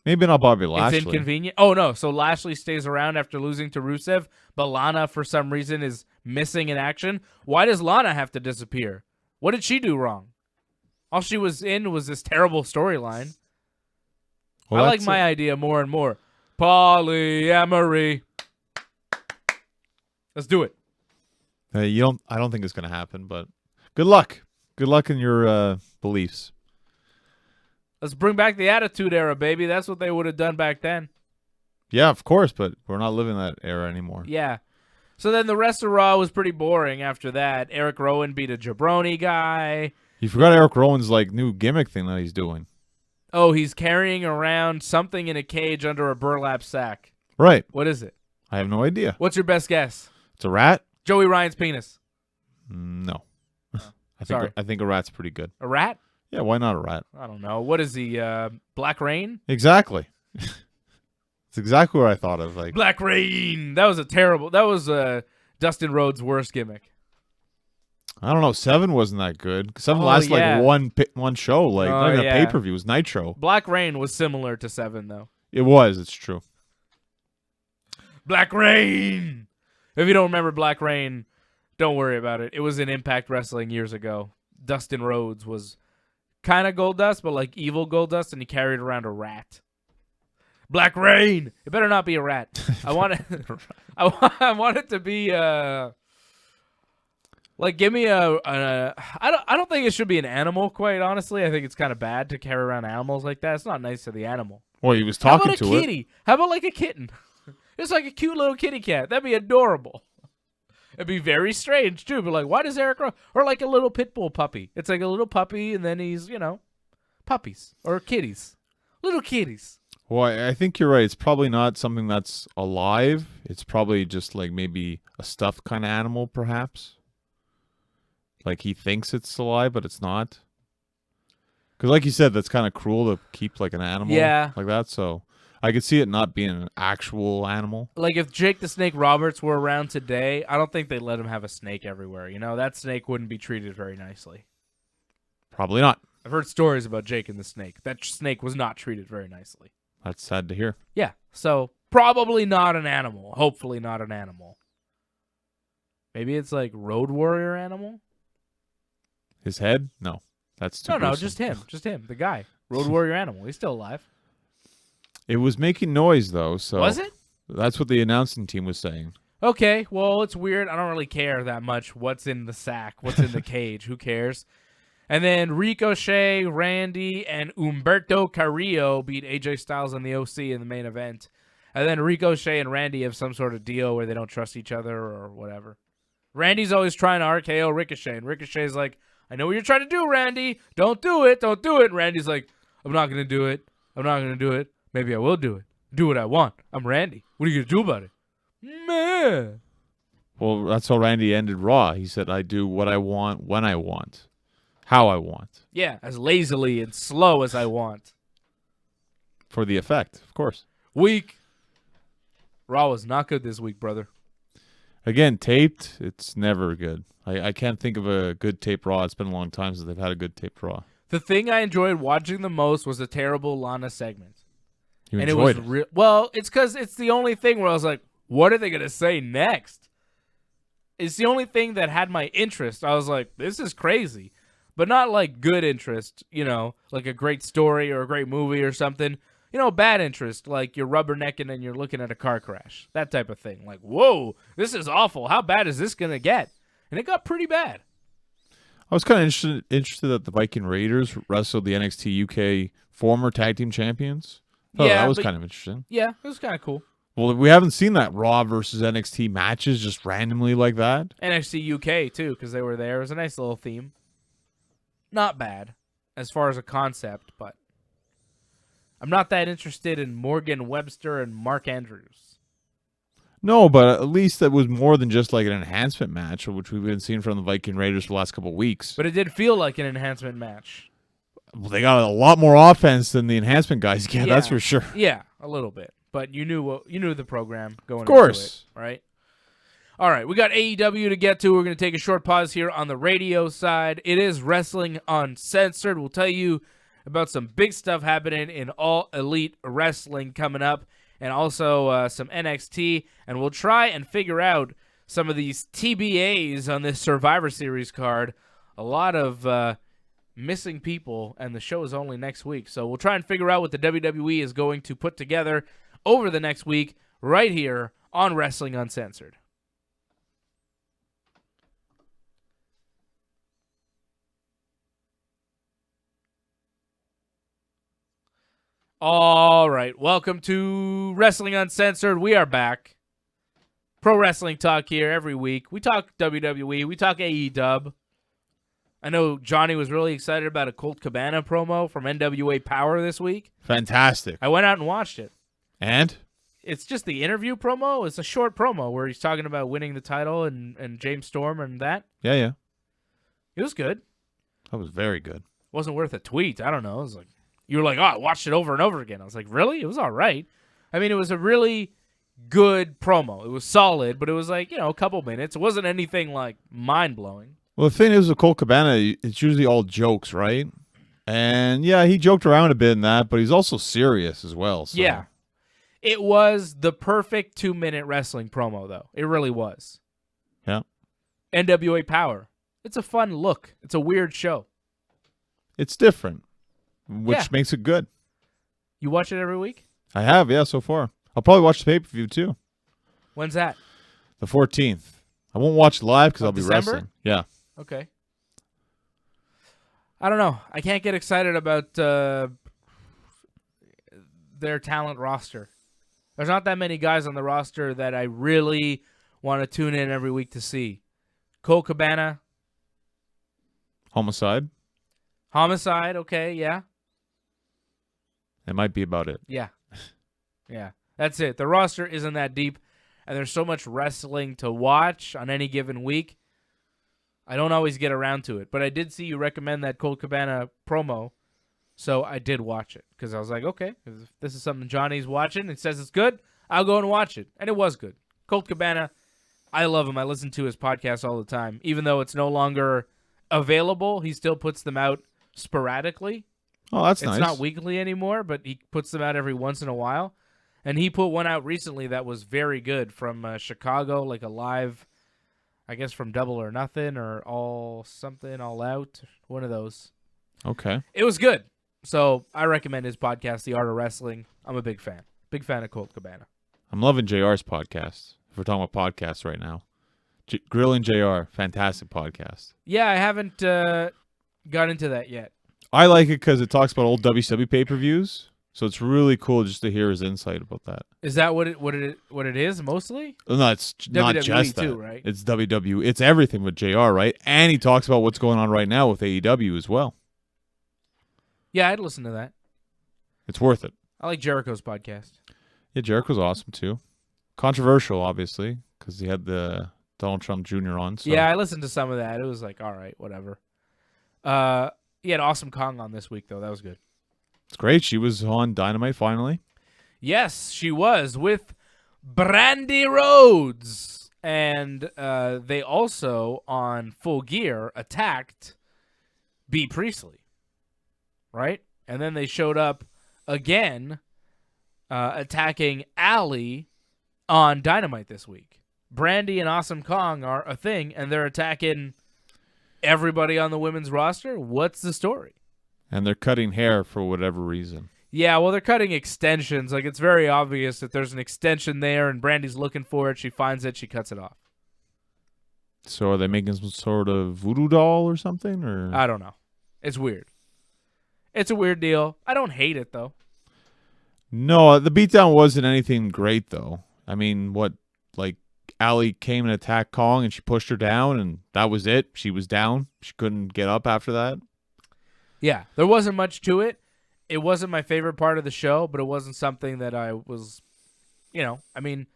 Maybe not Bobby Lashley. it's inconvenient. Oh, no. So Lashley stays around after losing to Rusev, but Lana, for some reason, is missing in action. Why does Lana have to disappear? What did she do wrong? All she was in was this terrible storyline. Well, I like my idea more and more. Polyamory. Let's do it. I don't think it's going to happen, but good luck. Good luck in your beliefs. Let's bring back the Attitude Era, baby. That's what they would have done back then. Yeah, of course, but we're not living that era anymore. Yeah. So then the rest of Raw was pretty boring after that. Eric Rowan beat a jabroni guy. You forgot Eric Rowan's new gimmick thing that he's doing. Oh, he's carrying around something in a cage under a burlap sack. Right. What is it? I have no idea. What's your best guess? It's a rat? Joey Ryan's penis. No. Oh, I think a rat's pretty good. A rat? Yeah, why not a rat? I don't know. What is he, Black Rain? Exactly. It's exactly what I thought of. Black Rain! That was Dustin Rhodes' worst gimmick. I don't know. 7 wasn't that good. 7 lasted one show. Not even a pay-per-view. It was Nitro. Black Rain was similar to 7, though. It was. It's true. Black Rain! If you don't remember Black Rain, don't worry about it. It was in Impact Wrestling years ago. Dustin Rhodes was kind of Goldust, but like evil Goldust, and he carried around a rat. Black Rain! It better not be a rat. I want it. I want it to be give me I don't think it should be an animal. Quite honestly, I think it's kind of bad to carry around animals like that. It's not nice to the animal. Well, he was talking How about a kitty? How about like a kitten? It's like a cute little kitty cat. That'd be adorable. It'd be very strange too. But why does Eric or like a little pit bull puppy? It's like a little puppy, and then he's puppies or kitties, little kitties. Well, I think you're right. It's probably not something that's alive. It's probably just maybe a stuffed kind of animal, perhaps. He thinks it's alive, but it's not. Because like you said, that's kind of cruel to keep an animal like that. So I could see it not being an actual animal. If Jake the Snake Roberts were around today, I don't think they'd let him have a snake everywhere. That snake wouldn't be treated very nicely. Probably not. I've heard stories about Jake and the Snake. That snake was not treated very nicely. That's sad to hear. Yeah, so probably not an animal. Hopefully not an animal. Maybe it's Road Warrior animal? His head? No. That's too No, gruesome. just him. Just him, the guy. Road Warrior animal. He's still alive. It was making noise, though. So was it? That's what the announcing team was saying. Okay, well, it's weird. I don't really care that much what's in the sack, what's in the cage. Who cares? And then Ricochet, Randy, and Humberto Carrillo beat AJ Styles and the OC in the main event. And then Ricochet and Randy have some sort of deal where they don't trust each other or whatever. Randy's always trying to RKO Ricochet, and Ricochet's like, I know what you're trying to do, Randy. Don't do it. Don't do it. And Randy's like, I'm not going to do it. I'm not going to do it. Maybe I will do it. Do what I want. I'm Randy. What are you going to do about it? Man. Well, that's how Randy ended Raw. He said, I do what I want, when I want, how I want. Yeah, as lazily and slow as I want. For the effect, of course. Weak. Raw was not good this week, brother. Again, taped, it's never good. I can't think of a good taped Raw. It's been a long time since they've had a good taped Raw. The thing I enjoyed watching the most was the terrible Lana segment. You And enjoyed it was well, it's because it's the only thing where I was like, what are they going to say next? It's the only thing that had my interest. I was like, this is crazy. But not like good interest, like a great story or a great movie or something. Bad interest, like you're rubbernecking and you're looking at a car crash. That type of thing. Like, whoa, this is awful. How bad is this going to get? And it got pretty bad. I was kind of interested that the Viking Raiders wrestled the NXT UK former tag team champions. Oh, Yeah, that was kind of interesting. Yeah, it was kind of cool. Well, we haven't seen that Raw versus NXT matches just randomly like that. NXT UK, too, because they were there. It was a nice little theme. Not bad as far as a concept, but I'm not that interested in Morgan Webster and Mark Andrews. No, but at least that was more than just like an enhancement match, which we've been seeing from the Viking Raiders for the last couple of weeks. But it did feel like an enhancement match. Well, they got a lot more offense than the enhancement guys get, that's for sure. Yeah, a little bit. But you knew the program going of course. into it, right? All right, we got AEW to get to. We're going to take a short pause here on the radio side. It is Wrestling Uncensored. We'll tell you about some big stuff happening in All Elite Wrestling coming up, and also some NXT. And we'll try and figure out some of these TBAs on this Survivor Series card. A lot of missing people, and the show is only next week. So we'll try and figure out what the WWE is going to put together over the next week right here on Wrestling Uncensored. All right, welcome to Wrestling Uncensored. We are back. Pro wrestling talk here every week. We talk WWE. We talk AEW. I know Johnny was really excited about a Colt Cabana promo from NWA Power this week. Fantastic. I went out and watched it. And? It's just the interview promo. It's a short promo where he's talking about winning the title and James Storm and that. Yeah. It was good. That was very good. Wasn't worth a tweet. I don't know. It was like, you were like, oh, I watched it over and over again. I was like, really? It was all right. I mean, it was a really good promo. It was solid, but it was like, a couple minutes. It wasn't anything like mind-blowing. Well, the thing is with Colt Cabana, it's usually all jokes, right? And, yeah, he joked around a bit in that, but he's also serious as well. So. Yeah. It was the perfect 2-minute wrestling promo, though. It really was. Yeah. NWA Power. It's a fun look. It's a weird show. It's different, which makes it good. You watch it every week? I have, yeah, so far. I'll probably watch the pay-per-view, too. When's that? The 14th. I won't watch it live because I'll be December? wrestling. Yeah. Okay. I don't know. I can't get excited about their talent roster. There's not that many guys on the roster that I really want to tune in every week to see. Colt Cabana. Homicide. Okay, yeah. That might be about it. Yeah. Yeah. That's it. The roster isn't that deep, and there's so much wrestling to watch on any given week. I don't always get around to it, but I did see you recommend that Colt Cabana promo, so I did watch it because I was like, okay, if this is something Johnny's watching and says it's good, I'll go and watch it, and it was good. Colt Cabana, I love him. I listen to his podcast all the time. Even though it's no longer available, he still puts them out sporadically. Oh, that's nice. It's not weekly anymore, but he puts them out every once in a while. And he put one out recently that was very good from Chicago, like a live, I guess from Double or Nothing or All Something, All Out, one of those. Okay. It was good. So I recommend his podcast, The Art of Wrestling. I'm a big fan. Big fan of Colt Cabana. I'm loving JR's podcast. If we're talking about podcasts right now. Grilling JR, fantastic podcast. Yeah, I haven't got into that yet. I like it because it talks about old WCW pay-per-views. So it's really cool just to hear his insight about that. Is that what it is mostly? No, it's not WWE just that. too, right? It's WWE. It's everything with JR, right? And he talks about what's going on right now with AEW as well. Yeah, I'd listen to that. It's worth it. I like Jericho's podcast. Yeah, Jericho's awesome too. Controversial, obviously, because he had the Donald Trump Jr. on. So. Yeah, I listened to some of that. It was like, all right, whatever. He had Awesome Kong on this week, though. That was good. It's great. She was on Dynamite finally. Yes, she was with Brandy Rhodes. And they also, on Full Gear, attacked B. Priestley, right? And then they showed up again attacking Allie on Dynamite this week. Brandy and Awesome Kong are a thing, and they're attacking everybody on the women's roster. What's the story? And they're cutting hair for whatever reason. Yeah, well, they're cutting extensions. Like, it's very obvious that there's an extension there, and Brandy's looking for it. She finds it. She cuts it off. So are they making some sort of voodoo doll or something? Or I don't know. It's weird. It's a weird deal. I don't hate it, though. No, the beatdown wasn't anything great, though. I mean, Allie came and attacked Kong, and she pushed her down, and that was it. She was down. She couldn't get up after that. Yeah, there wasn't much to it. It wasn't my favorite part of the show, but it wasn't something that I was, I'm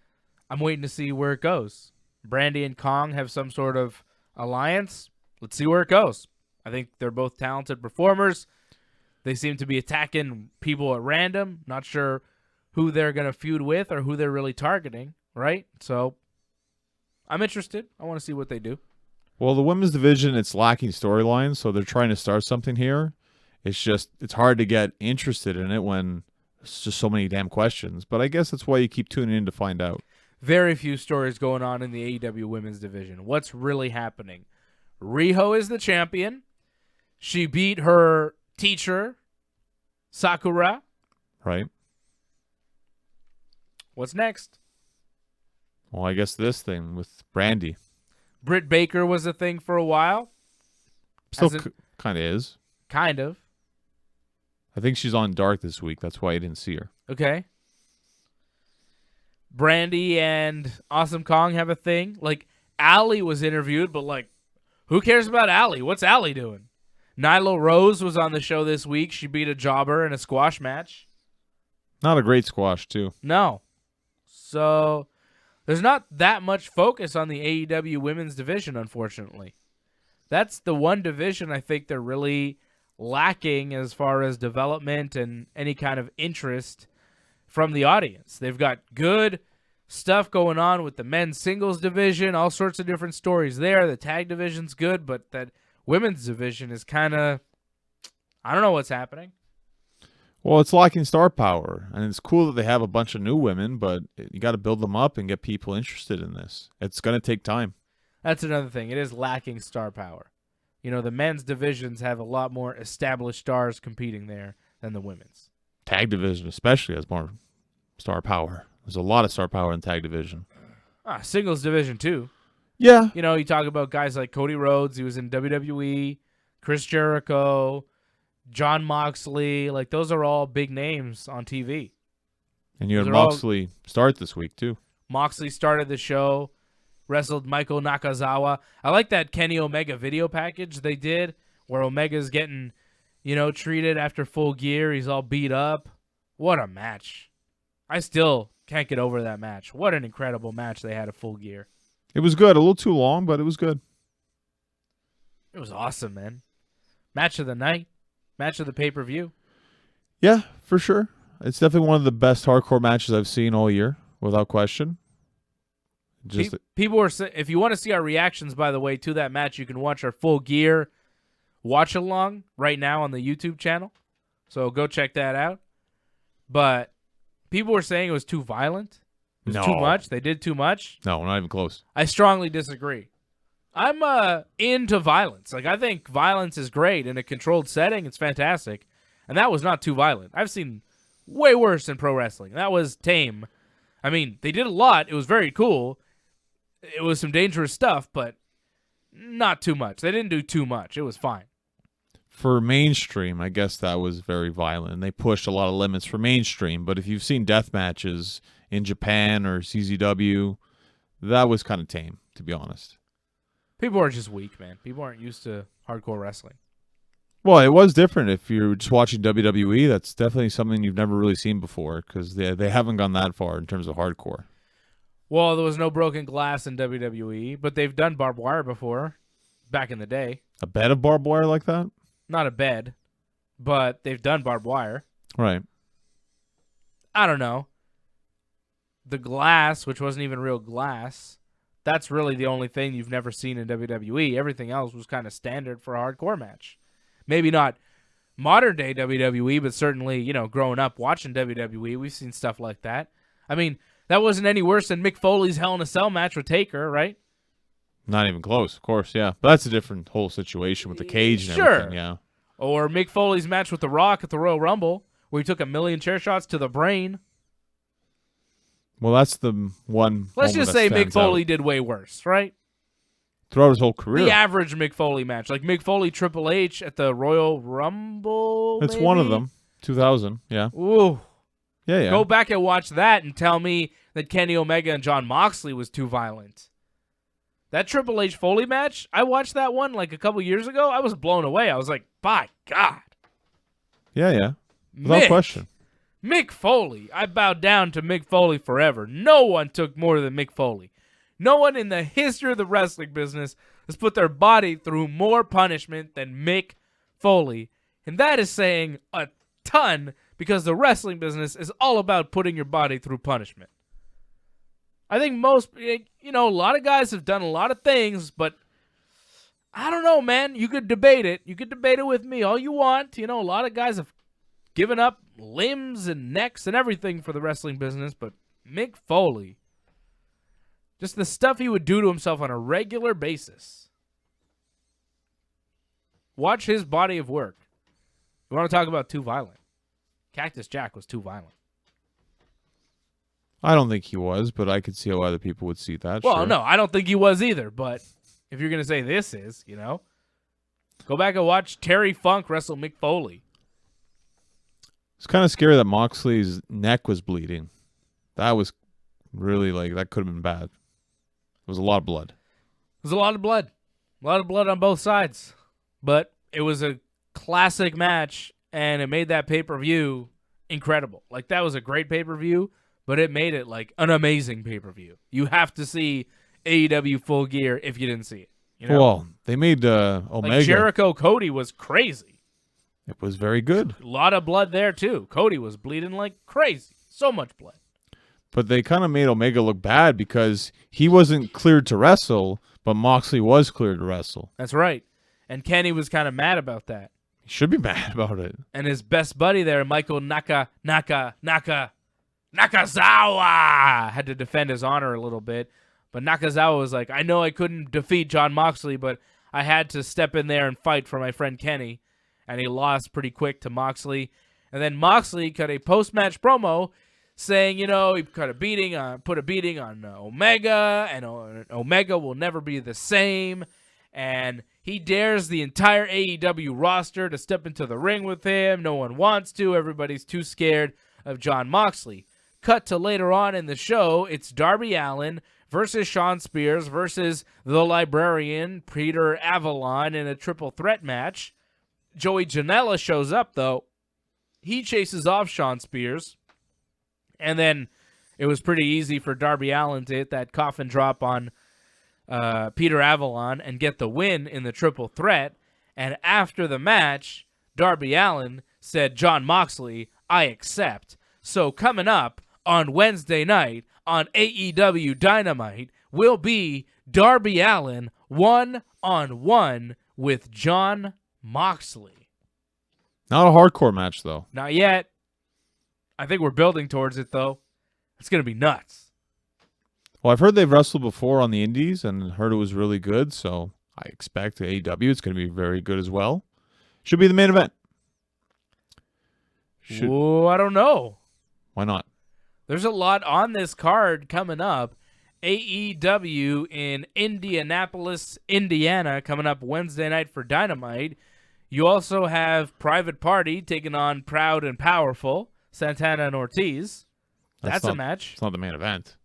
waiting to see where it goes. Brandy and Kong have some sort of alliance. Let's see where it goes. I think they're both talented performers. They seem to be attacking people at random. Not sure who they're going to feud with or who they're really targeting, right? So I'm interested. I want to see what they do. Well, the women's division, it's lacking storylines, so they're trying to start something here. It's hard to get interested in it when there's just so many damn questions. But I guess that's why you keep tuning in to find out. Very few stories going on in the AEW women's division. What's really happening? Riho is the champion. She beat her teacher, Sakura. Right. What's next? Well, I guess this thing with Brandy. Britt Baker was a thing for a while. Still kind of is. Kind of. I think she's on Dark this week. That's why I didn't see her. Okay. Brandy and Awesome Kong have a thing. Like, Allie was interviewed, but, who cares about Allie? What's Allie doing? Nyla Rose was on the show this week. She beat a jobber in a squash match. Not a great squash, too. No. So, there's not that much focus on the AEW women's division, unfortunately. That's the one division I think they're really lacking as far as development and any kind of interest from the audience. They've got good stuff going on with the men's singles division, all sorts of different stories there. The tag division's good, but that women's division is kind of, I don't know what's happening. Well, it's lacking star power, and it's cool that they have a bunch of new women, but you got to build them up and get people interested in this. It's going to take time. That's another thing. It is lacking star power. The men's divisions have a lot more established stars competing there than the women's. Tag division especially has more star power. There's a lot of star power in tag division. Singles division too. Yeah. You talk about guys like Cody Rhodes. He was in WWE. Chris Jericho. John Moxley. Those are all big names on TV. And you had Moxley start this week too. Moxley started the show. Wrestled Michael Nakazawa. I like that Kenny Omega video package they did where Omega's getting, treated after Full Gear. He's all beat up. What a match. I still can't get over that match. What an incredible match they had at Full Gear. It was good. A little too long, but it was good. It was awesome, man. Match of the night. Match of the pay-per-view. Yeah, for sure. It's definitely one of the best hardcore matches I've seen all year, without question. People were if you want to see our reactions, by the way, to that match, you can watch our Full Gear watch along right now on the YouTube channel. So go check that out. But people were saying it was too violent. It was too much. They did too much. No, not even close. I strongly disagree. I'm into violence. I think violence is great in a controlled setting. It's fantastic. And that was not too violent. I've seen way worse in pro wrestling. That was tame. I mean, they did a lot. It was very cool. It was some dangerous stuff, but not too much. They didn't do too much. It was fine. For mainstream, I guess that was very violent. They pushed a lot of limits for mainstream, but if you've seen death matches in Japan or CZW, that was kind of tame, to be honest. People are just weak, man. People aren't used to hardcore wrestling. Well, it was different. If you're just watching WWE, that's definitely something you've never really seen before because they haven't gone that far in terms of hardcore. Well, there was no broken glass in WWE, but they've done barbed wire before, back in the day. A bed of barbed wire like that? Not a bed, but they've done barbed wire. Right. I don't know. The glass, which wasn't even real glass, that's really the only thing you've never seen in WWE. Everything else was kind of standard for a hardcore match. Maybe not modern day WWE, but certainly, you know, growing up watching WWE, we've seen stuff like that. I mean, that wasn't any worse than Mick Foley's Hell in a Cell match with Taker, right? Not even close, of course, yeah. But that's a different whole situation with the cage and everything, yeah. Or Mick Foley's match with The Rock at the Royal Rumble, where he took 1,000,000 chair shots to the brain. Well, that's the one. Let's just say Mick Foley did way worse, right? Throughout his whole career. The average Mick Foley match. Like Mick Foley Triple H at the Royal Rumble, It's maybe? one of them. 2000, yeah. Ooh. Yeah. Go back and watch that and tell me that Kenny Omega and Jon Moxley was too violent. That Triple H Foley match, I watched that one like a couple years ago. I was blown away. I was like, by God. Yeah. Without question. Mick Foley. I bowed down to Mick Foley forever. No one took more than Mick Foley. No one in the history of the wrestling business has put their body through more punishment than Mick Foley. And that is saying a ton, because the wrestling business is all about putting your body through punishment. I think most, you know, a lot of guys have done a lot of things, but I don't know, man. You could debate it. You could debate it with me all you want. You know, a lot of guys have given up limbs and necks and everything for the wrestling business, but Mick Foley, just the stuff he would do to himself on a regular basis. Watch his body of work. You want to talk about too violent? Cactus Jack was too violent. I don't think he was, but I could see how other people would see that. Well, sure. no, I don't think he was either, but if you're going to say this is, you know, go back and watch Terry Funk wrestle Mick Foley. It's kind of scary that Moxley's neck was bleeding. That was really, that could have been bad. It was a lot of blood. It was a lot of blood. A lot of blood on both sides. But it was a classic match, and it made that pay-per-view incredible. Like, that was a great pay-per-view, but it made it, an amazing pay-per-view. You have to see AEW Full Gear if you didn't see it. You know? Well, they made Omega. Jericho Cody was crazy. It was very good. A lot of blood there, too. Cody was bleeding like crazy. So much blood. But they kind of made Omega look bad because he wasn't cleared to wrestle, but Moxley was cleared to wrestle. That's right. And Kenny was kind of mad about that. He should be mad about it. And his best buddy there, Michael Nakazawa, had to defend his honor a little bit. But Nakazawa was like, I know I couldn't defeat Jon Moxley, but I had to step in there and fight for my friend Kenny. And he lost pretty quick to Moxley. And then Moxley cut a post-match promo saying, you know, he put a beating on Omega, and Omega will never be the same. And he dares the entire AEW roster to step into the ring with him. No one wants to. Everybody's too scared of Jon Moxley. Cut to later on in the show, it's Darby Allin versus Shawn Spears versus the Librarian, Peter Avalon, in a triple threat match. Joey Janela shows up, though. He chases off Shawn Spears. And then it was pretty easy for Darby Allin to hit that coffin drop on Peter Avalon and get the win in the triple threat. And after the match, Darby Allin said, Jon Moxley, I accept. So coming up on Wednesday night on AEW Dynamite will be Darby Allin one-on-one with Jon Moxley. Not a hardcore match, though. Not yet. I think we're building towards it, though. It's going to be nuts. Well, I've heard they've wrestled before on the indies and heard it was really good, so I expect AEW it's going to be very good as well. Should be the main event. Oh, I don't know. Why not? There's a lot on this card coming up. AEW in Indianapolis, Indiana, coming up Wednesday night for Dynamite. You also have Private Party taking on Proud and Powerful, Santana and Ortiz. That's a match. It's not the main event.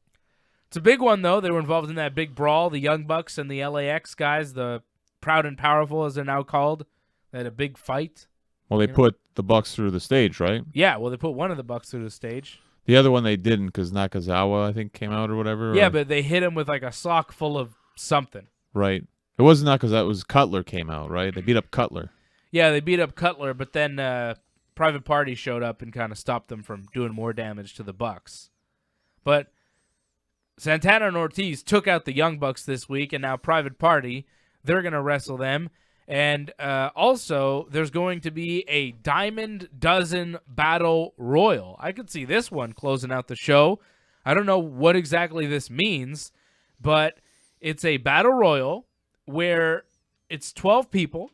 It's a big one, though. They were involved in that big brawl. The Young Bucks and the LAX guys, the Proud and Powerful, as they're now called. They had a big fight. Well, they put the Bucks through the stage, right? Yeah, well, they put one of the Bucks through the stage. The other one they didn't because Nakazawa, I think, came out or whatever. Yeah, but they hit him with like a sock full of something. Right. It wasn't Nakazawa. It was Cutler came out, right? They beat up Cutler. Yeah, they beat up Cutler, but then Private Party showed up and kind of stopped them from doing more damage to the Bucks. But Santana and Ortiz took out the Young Bucks this week, and now Private Party, they're going to wrestle them. And also, there's going to be a Diamond Dozen Battle Royal. I could see this one closing out the show. I don't know what exactly this means, but it's a Battle Royal where it's 12 people.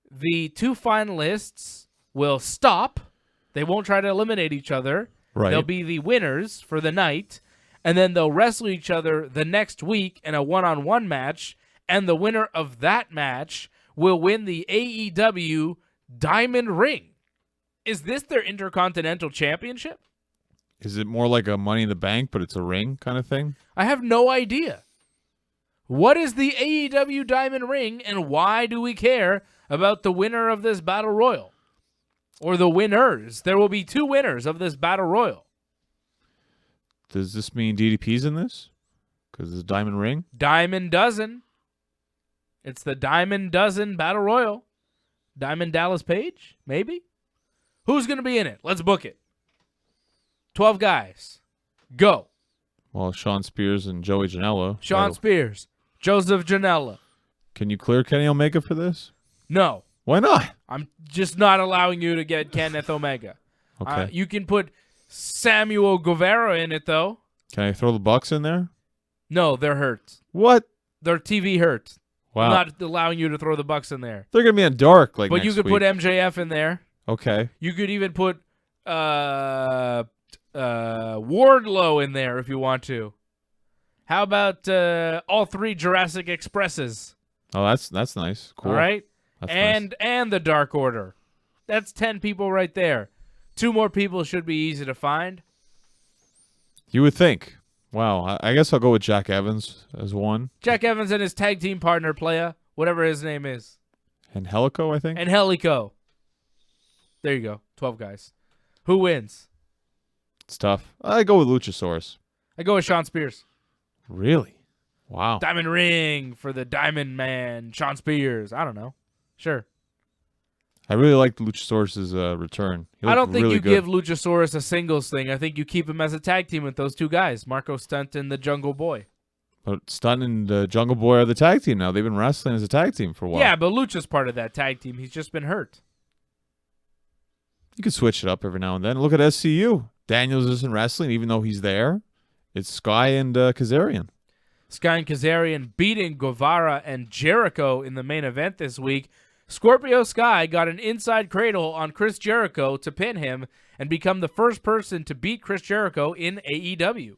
The 2 finalists will stop. They won't try to eliminate each other. Right. They'll be the winners for the night, and then they'll wrestle each other the next week in a one-on-one match, and the winner of that match will win the AEW Diamond Ring. Is this their Intercontinental Championship? Is it more like a Money in the Bank, but it's a ring kind of thing? I have no idea. What is the AEW Diamond Ring, and why do we care about the winner of this Battle Royal? Or the winners. There will be 2 winners of this Battle Royal. Does this mean DDP's in this? Because it's a Diamond Ring? Diamond Dozen. It's the Diamond Dozen Battle Royal. Diamond Dallas Page? Maybe? Who's going to be in it? Let's book it. 12 guys. Go. Well, Sean Spears and Joey Janela. Sean Spears. Joseph Janela. Can you clear Kenny Omega for this? No. Why not? I'm just not allowing you to get Kenneth Omega. Okay. You can put Samuel Guevara in it, though. Can I throw the Bucks in there? No, they're hurt. What? Their TV hurt. Wow. I'm not allowing you to throw the Bucks in there. They're going to be in dark like But next you could week. put MJF in there. Okay. You could even put Wardlow in there if you want to. How about all 3 Jurassic Expresses? Oh, that's nice. Cool. All right? That's and the Dark Order. That's 10 people right there. 2 more people should be easy to find. You would think. Wow. I guess I'll go with Jack Evans as one. Jack Evans and his tag team partner, Playa, whatever his name is. And Helico, I think. And Helico. There you go. 12 guys. Who wins? It's tough. I go with Luchasaurus. I go with Sean Spears. Really? Wow. Diamond Ring for the Diamond Man, Sean Spears. I don't know. Sure. I really liked Luchasaurus' return. I don't think really you good. give Luchasaurus a singles thing. I think you keep him as a tag team with those 2 guys, Marco Stunt and the Jungle Boy. But Stunt and Jungle Boy are the tag team now. They've been wrestling as a tag team for a while. Yeah, but Lucha's part of that tag team. He's just been hurt. You could switch it up every now and then. Look at SCU. Daniels isn't wrestling, even though he's there. It's Sky and Kazarian. Sky and Kazarian beating Guevara and Jericho in the main event this week. Scorpio Sky got an inside cradle on Chris Jericho to pin him and become the first person to beat Chris Jericho in AEW.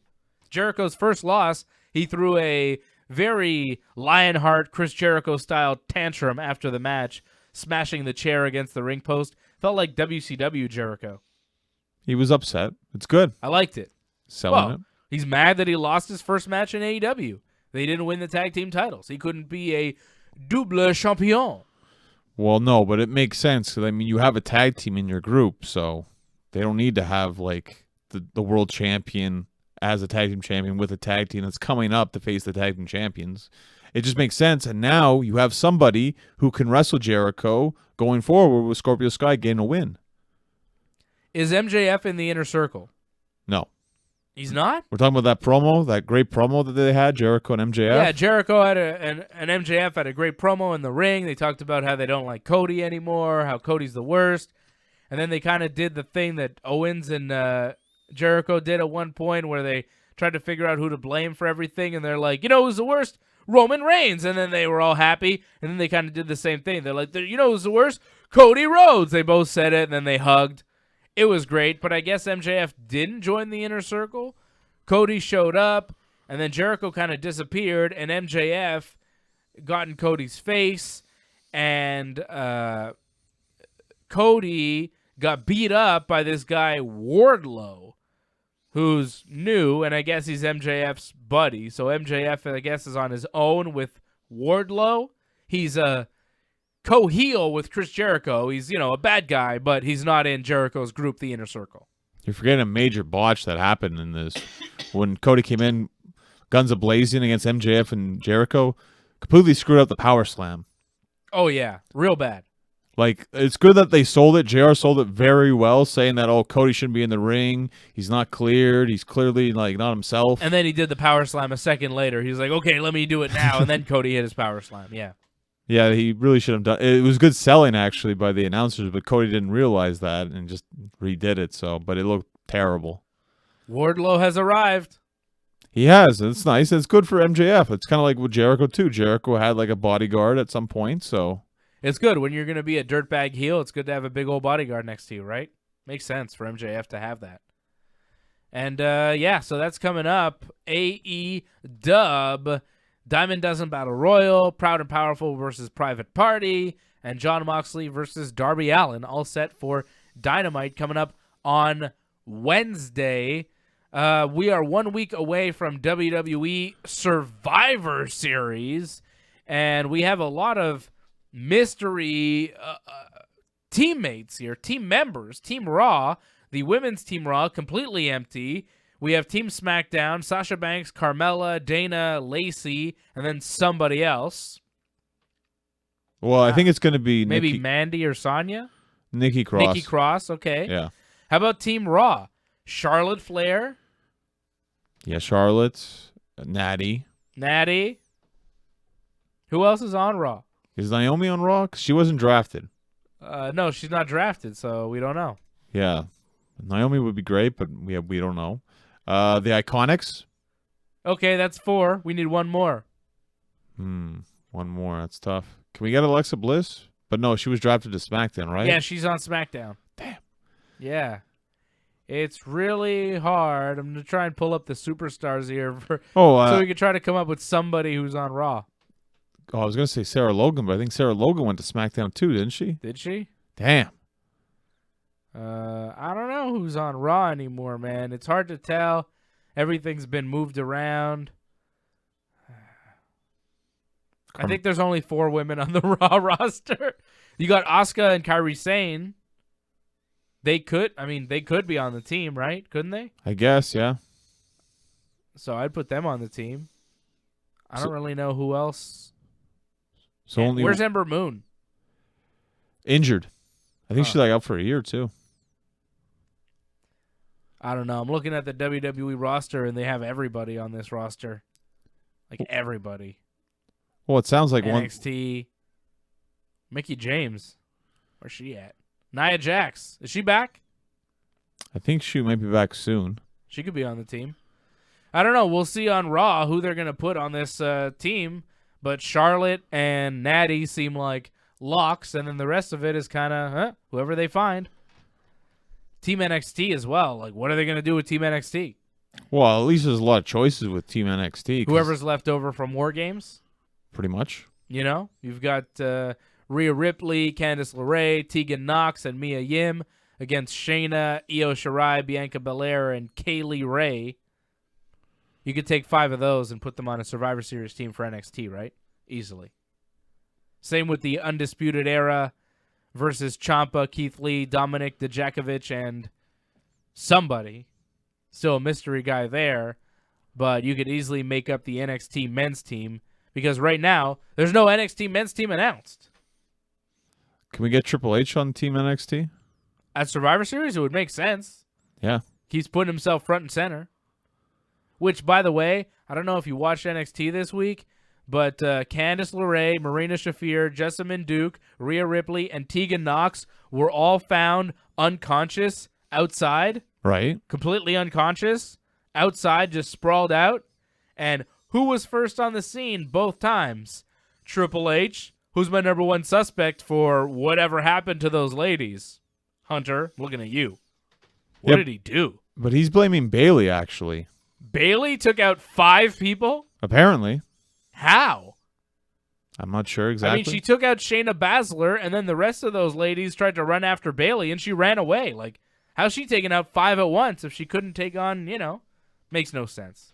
Jericho's first loss, he threw a very Lionheart Chris Jericho-style tantrum after the match, smashing the chair against the ring post. Felt like WCW Jericho. He was upset. It's good. I liked it. Selling it. He's mad that he lost his first match in AEW. They didn't win the tag team titles. He couldn't be a double champion. Well, no, but it makes sense. 'Cause, I mean, you have a tag team in your group, so they don't need to have like the world champion as a tag team champion with a tag team that's coming up to face the tag team champions. It just makes sense. And now you have somebody who can wrestle Jericho going forward with Scorpio Sky getting a win. Is MJF in the inner circle? No. He's not? We're talking about that promo, that great promo that they had, Jericho and MJF. Yeah, Jericho had and MJF had a great promo in the ring. They talked about how they don't like Cody anymore, how Cody's the worst. And then they kind of did the thing that Owens and Jericho did at one point where they tried to figure out who to blame for everything. And they're like, you know who's the worst? Roman Reigns. And then they were all happy. And then they kind of did the same thing. They're like, you know who's the worst? Cody Rhodes. They both said it, and then they hugged. It was great, but I guess MJF didn't join the inner circle. Cody showed up, and then Jericho kind of disappeared, and MJF got in Cody's face, and Cody got beat up by this guy Wardlow, who's new, and I guess he's MJF's buddy. So MJF, I guess, is on his own with Wardlow. He's a co-heel with Chris Jericho. He's, a bad guy, but he's not in Jericho's group, the Inner Circle. You're forgetting a major botch that happened in this. When Cody came in, guns a-blazing against MJF and Jericho, completely screwed up the power slam. Oh, yeah. Real bad. Like, it's good that they sold it. JR sold it very well, saying that, oh, Cody shouldn't be in the ring. He's not cleared. He's clearly, like, not himself. And then he did the power slam a second later. He's like, okay, let me do it now. And then Cody hit his power slam. Yeah. Yeah, he really should have done it. It was good selling, actually, by the announcers, but Cody didn't realize that and just redid it. But it looked terrible. Wardlow has arrived. He has. It's nice. It's good for MJF. It's kind of like with Jericho, too. Jericho had, like, a bodyguard at some point, so... It's good. When you're going to be a dirtbag heel, it's good to have a big old bodyguard next to you, right? Makes sense for MJF to have that. And, yeah, so that's coming up. AE-Dub, Diamond Dozen Battle Royal, Proud and Powerful versus Private Party, and Jon Moxley versus Darby Allin, all set for Dynamite coming up on Wednesday. We are 1 week away from WWE Survivor Series, and we have a lot of mystery teammates here, team members. Team Raw, the women's Team Raw, completely empty. We have Team SmackDown, Sasha Banks, Carmella, Dana, Lacey, and then somebody else. Well, I think it's going to be maybe Mandy or Sonya? Nikki Cross. Nikki Cross, okay. Yeah. How about Team Raw? Charlotte Flair. Yeah, Charlotte, Natty. Who else is on Raw? Is Naomi on Raw? 'Cause she wasn't drafted. No, she's not drafted, so we don't know. Yeah. Naomi would be great, but we don't know. The Iconics. Okay, that's 4. We need one more. One more. That's tough. Can we get Alexa Bliss? But no, she was drafted to SmackDown, right? Yeah, she's on SmackDown. Damn. Yeah. It's really hard. I'm going to try and pull up the superstars here so we can try to come up with somebody who's on Raw. Oh, I was going to say Sarah Logan, but I think Sarah Logan went to SmackDown too, didn't she? Did she? Damn. I don't know who's on Raw anymore, man. It's hard to tell. Everything's been moved around. I think there's only 4 women on the Raw roster. You got Asuka and Kairi Sane. They could be on the team, right? Couldn't they? I guess, yeah. So I'd put them on the team. I don't really know who else. So Where's Ember Moon? Injured. I think she's like out for a year too. I don't know. I'm looking at the WWE roster, and they have everybody on this roster. Like, everybody. Well, it sounds like NXT. Mickie James. Where's she at? Nia Jax. Is she back? I think she might be back soon. She could be on the team. I don't know. We'll see on Raw who they're going to put on this team. But Charlotte and Natty seem like locks, and then the rest of it is kind of whoever they find. Team NXT as well. Like, what are they going to do with Team NXT? Well, at least there's a lot of choices with Team NXT. Whoever's left over from War Games. Pretty much. You know, you've got Rhea Ripley, Candice LeRae, Tegan Nox, and Mia Yim against Shayna, Io Shirai, Bianca Belair, and Kaylee Ray. You could take 5 of those and put them on a Survivor Series team for NXT, right? Easily. Same with the Undisputed Era versus Ciampa, Keith Lee, Dominic Dijakovic, and somebody. Still a mystery guy there, but you could easily make up the NXT men's team because right now there's no NXT men's team announced. Can we get Triple H on Team NXT? At Survivor Series, it would make sense. Yeah. He's putting himself front and center. Which, by the way, I don't know if you watched NXT this week, but Candice LeRae, Marina Shafir, Jessamine Duke, Rhea Ripley, and Tegan Nox were all found unconscious outside. Right. Completely unconscious. Outside, just sprawled out. And who was first on the scene both times? Triple H, who's my number 1 suspect for whatever happened to those ladies. Hunter, I'm looking at you. What did he do? But he's blaming Bayley, actually. Bayley took out 5 people? Apparently. How? I'm not sure exactly. I mean, she took out Shayna Baszler, and then the rest of those ladies tried to run after Bayley, and she ran away. Like, how's she taking out 5 at once if she couldn't take on, makes no sense.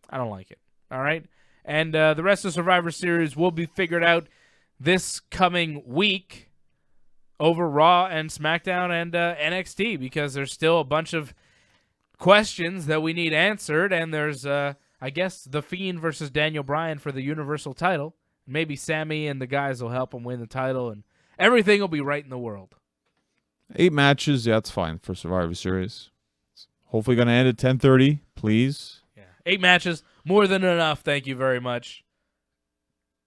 I don't like it. All right? And the rest of Survivor Series will be figured out this coming week over Raw and SmackDown and NXT because there's still a bunch of questions that we need answered, and there's, I guess, The Fiend versus Daniel Bryan for the Universal title, Maybe Sammy and the guys will help him win the title, and everything will be right in the world. 8 matches, yeah, that's fine for Survivor Series. Hopefully going to end at 10:30, please. Yeah, 8 matches, more than enough. Thank you very much.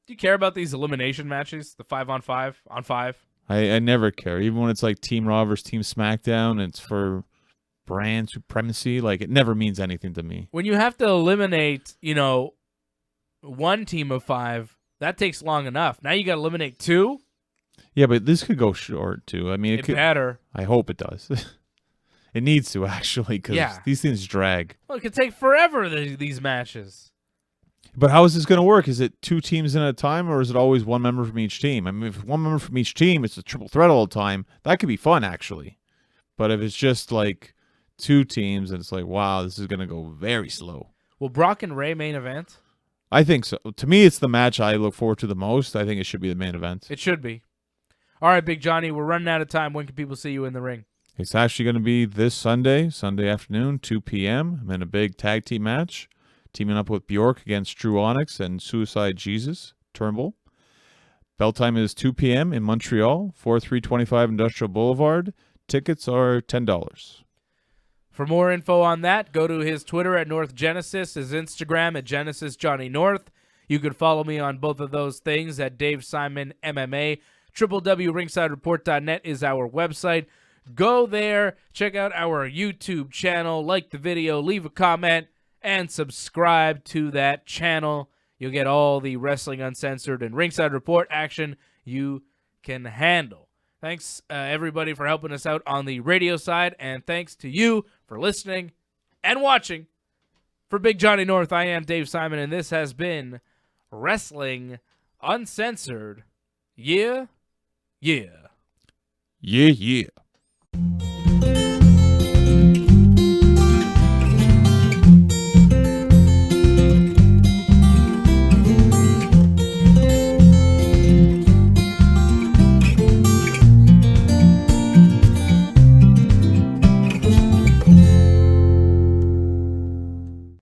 Do you care about these elimination matches, the 5-on-5 on 5? I never care, even when it's like Team Raw versus Team SmackDown. And it's for brand supremacy. Like, it never means anything to me. When you have to eliminate, one team of 5, that takes long enough. Now you got to eliminate 2. Yeah, but this could go short too. I mean, It better. I hope it does. It needs to, actually, because these things drag. Well, it could take forever, these matches. But how is this going to work? Is it 2 teams in at a time, or is it always one member from each team? I mean, if one member from each team, it's a triple threat all the time. That could be fun, actually. But if it's just like 2 teams, and it's like, wow, this is going to go very slow. Will Brock and Ray main event? I think so. To me, it's the match I look forward to the most. I think it should be the main event. It should be. All right, Big Johnny, we're running out of time. When can people see you in the ring? It's actually going to be this Sunday afternoon, 2 p.m. I'm in a big tag team match, teaming up with Bjork against Drew Onyx and Suicide Jesus Turnbull. Bell time is 2 p.m. in Montreal, 4325 Industrial Boulevard. Tickets are $10. For more info on that, go to his Twitter at North Genesis, his Instagram at Genesis Johnny North. You can follow me on both of those things at Dave Simon MMA. www.ringsidereport.net is our website. Go there, check out our YouTube channel, like the video, leave a comment, and subscribe to that channel. You'll get all the Wrestling Uncensored and Ringside Report action you can handle. Thanks, everybody, for helping us out on the radio side, and thanks to you for listening and watching. For Big Johnny North, I am Dave Simon, and this has been Wrestling Uncensored. Yeah. Yeah.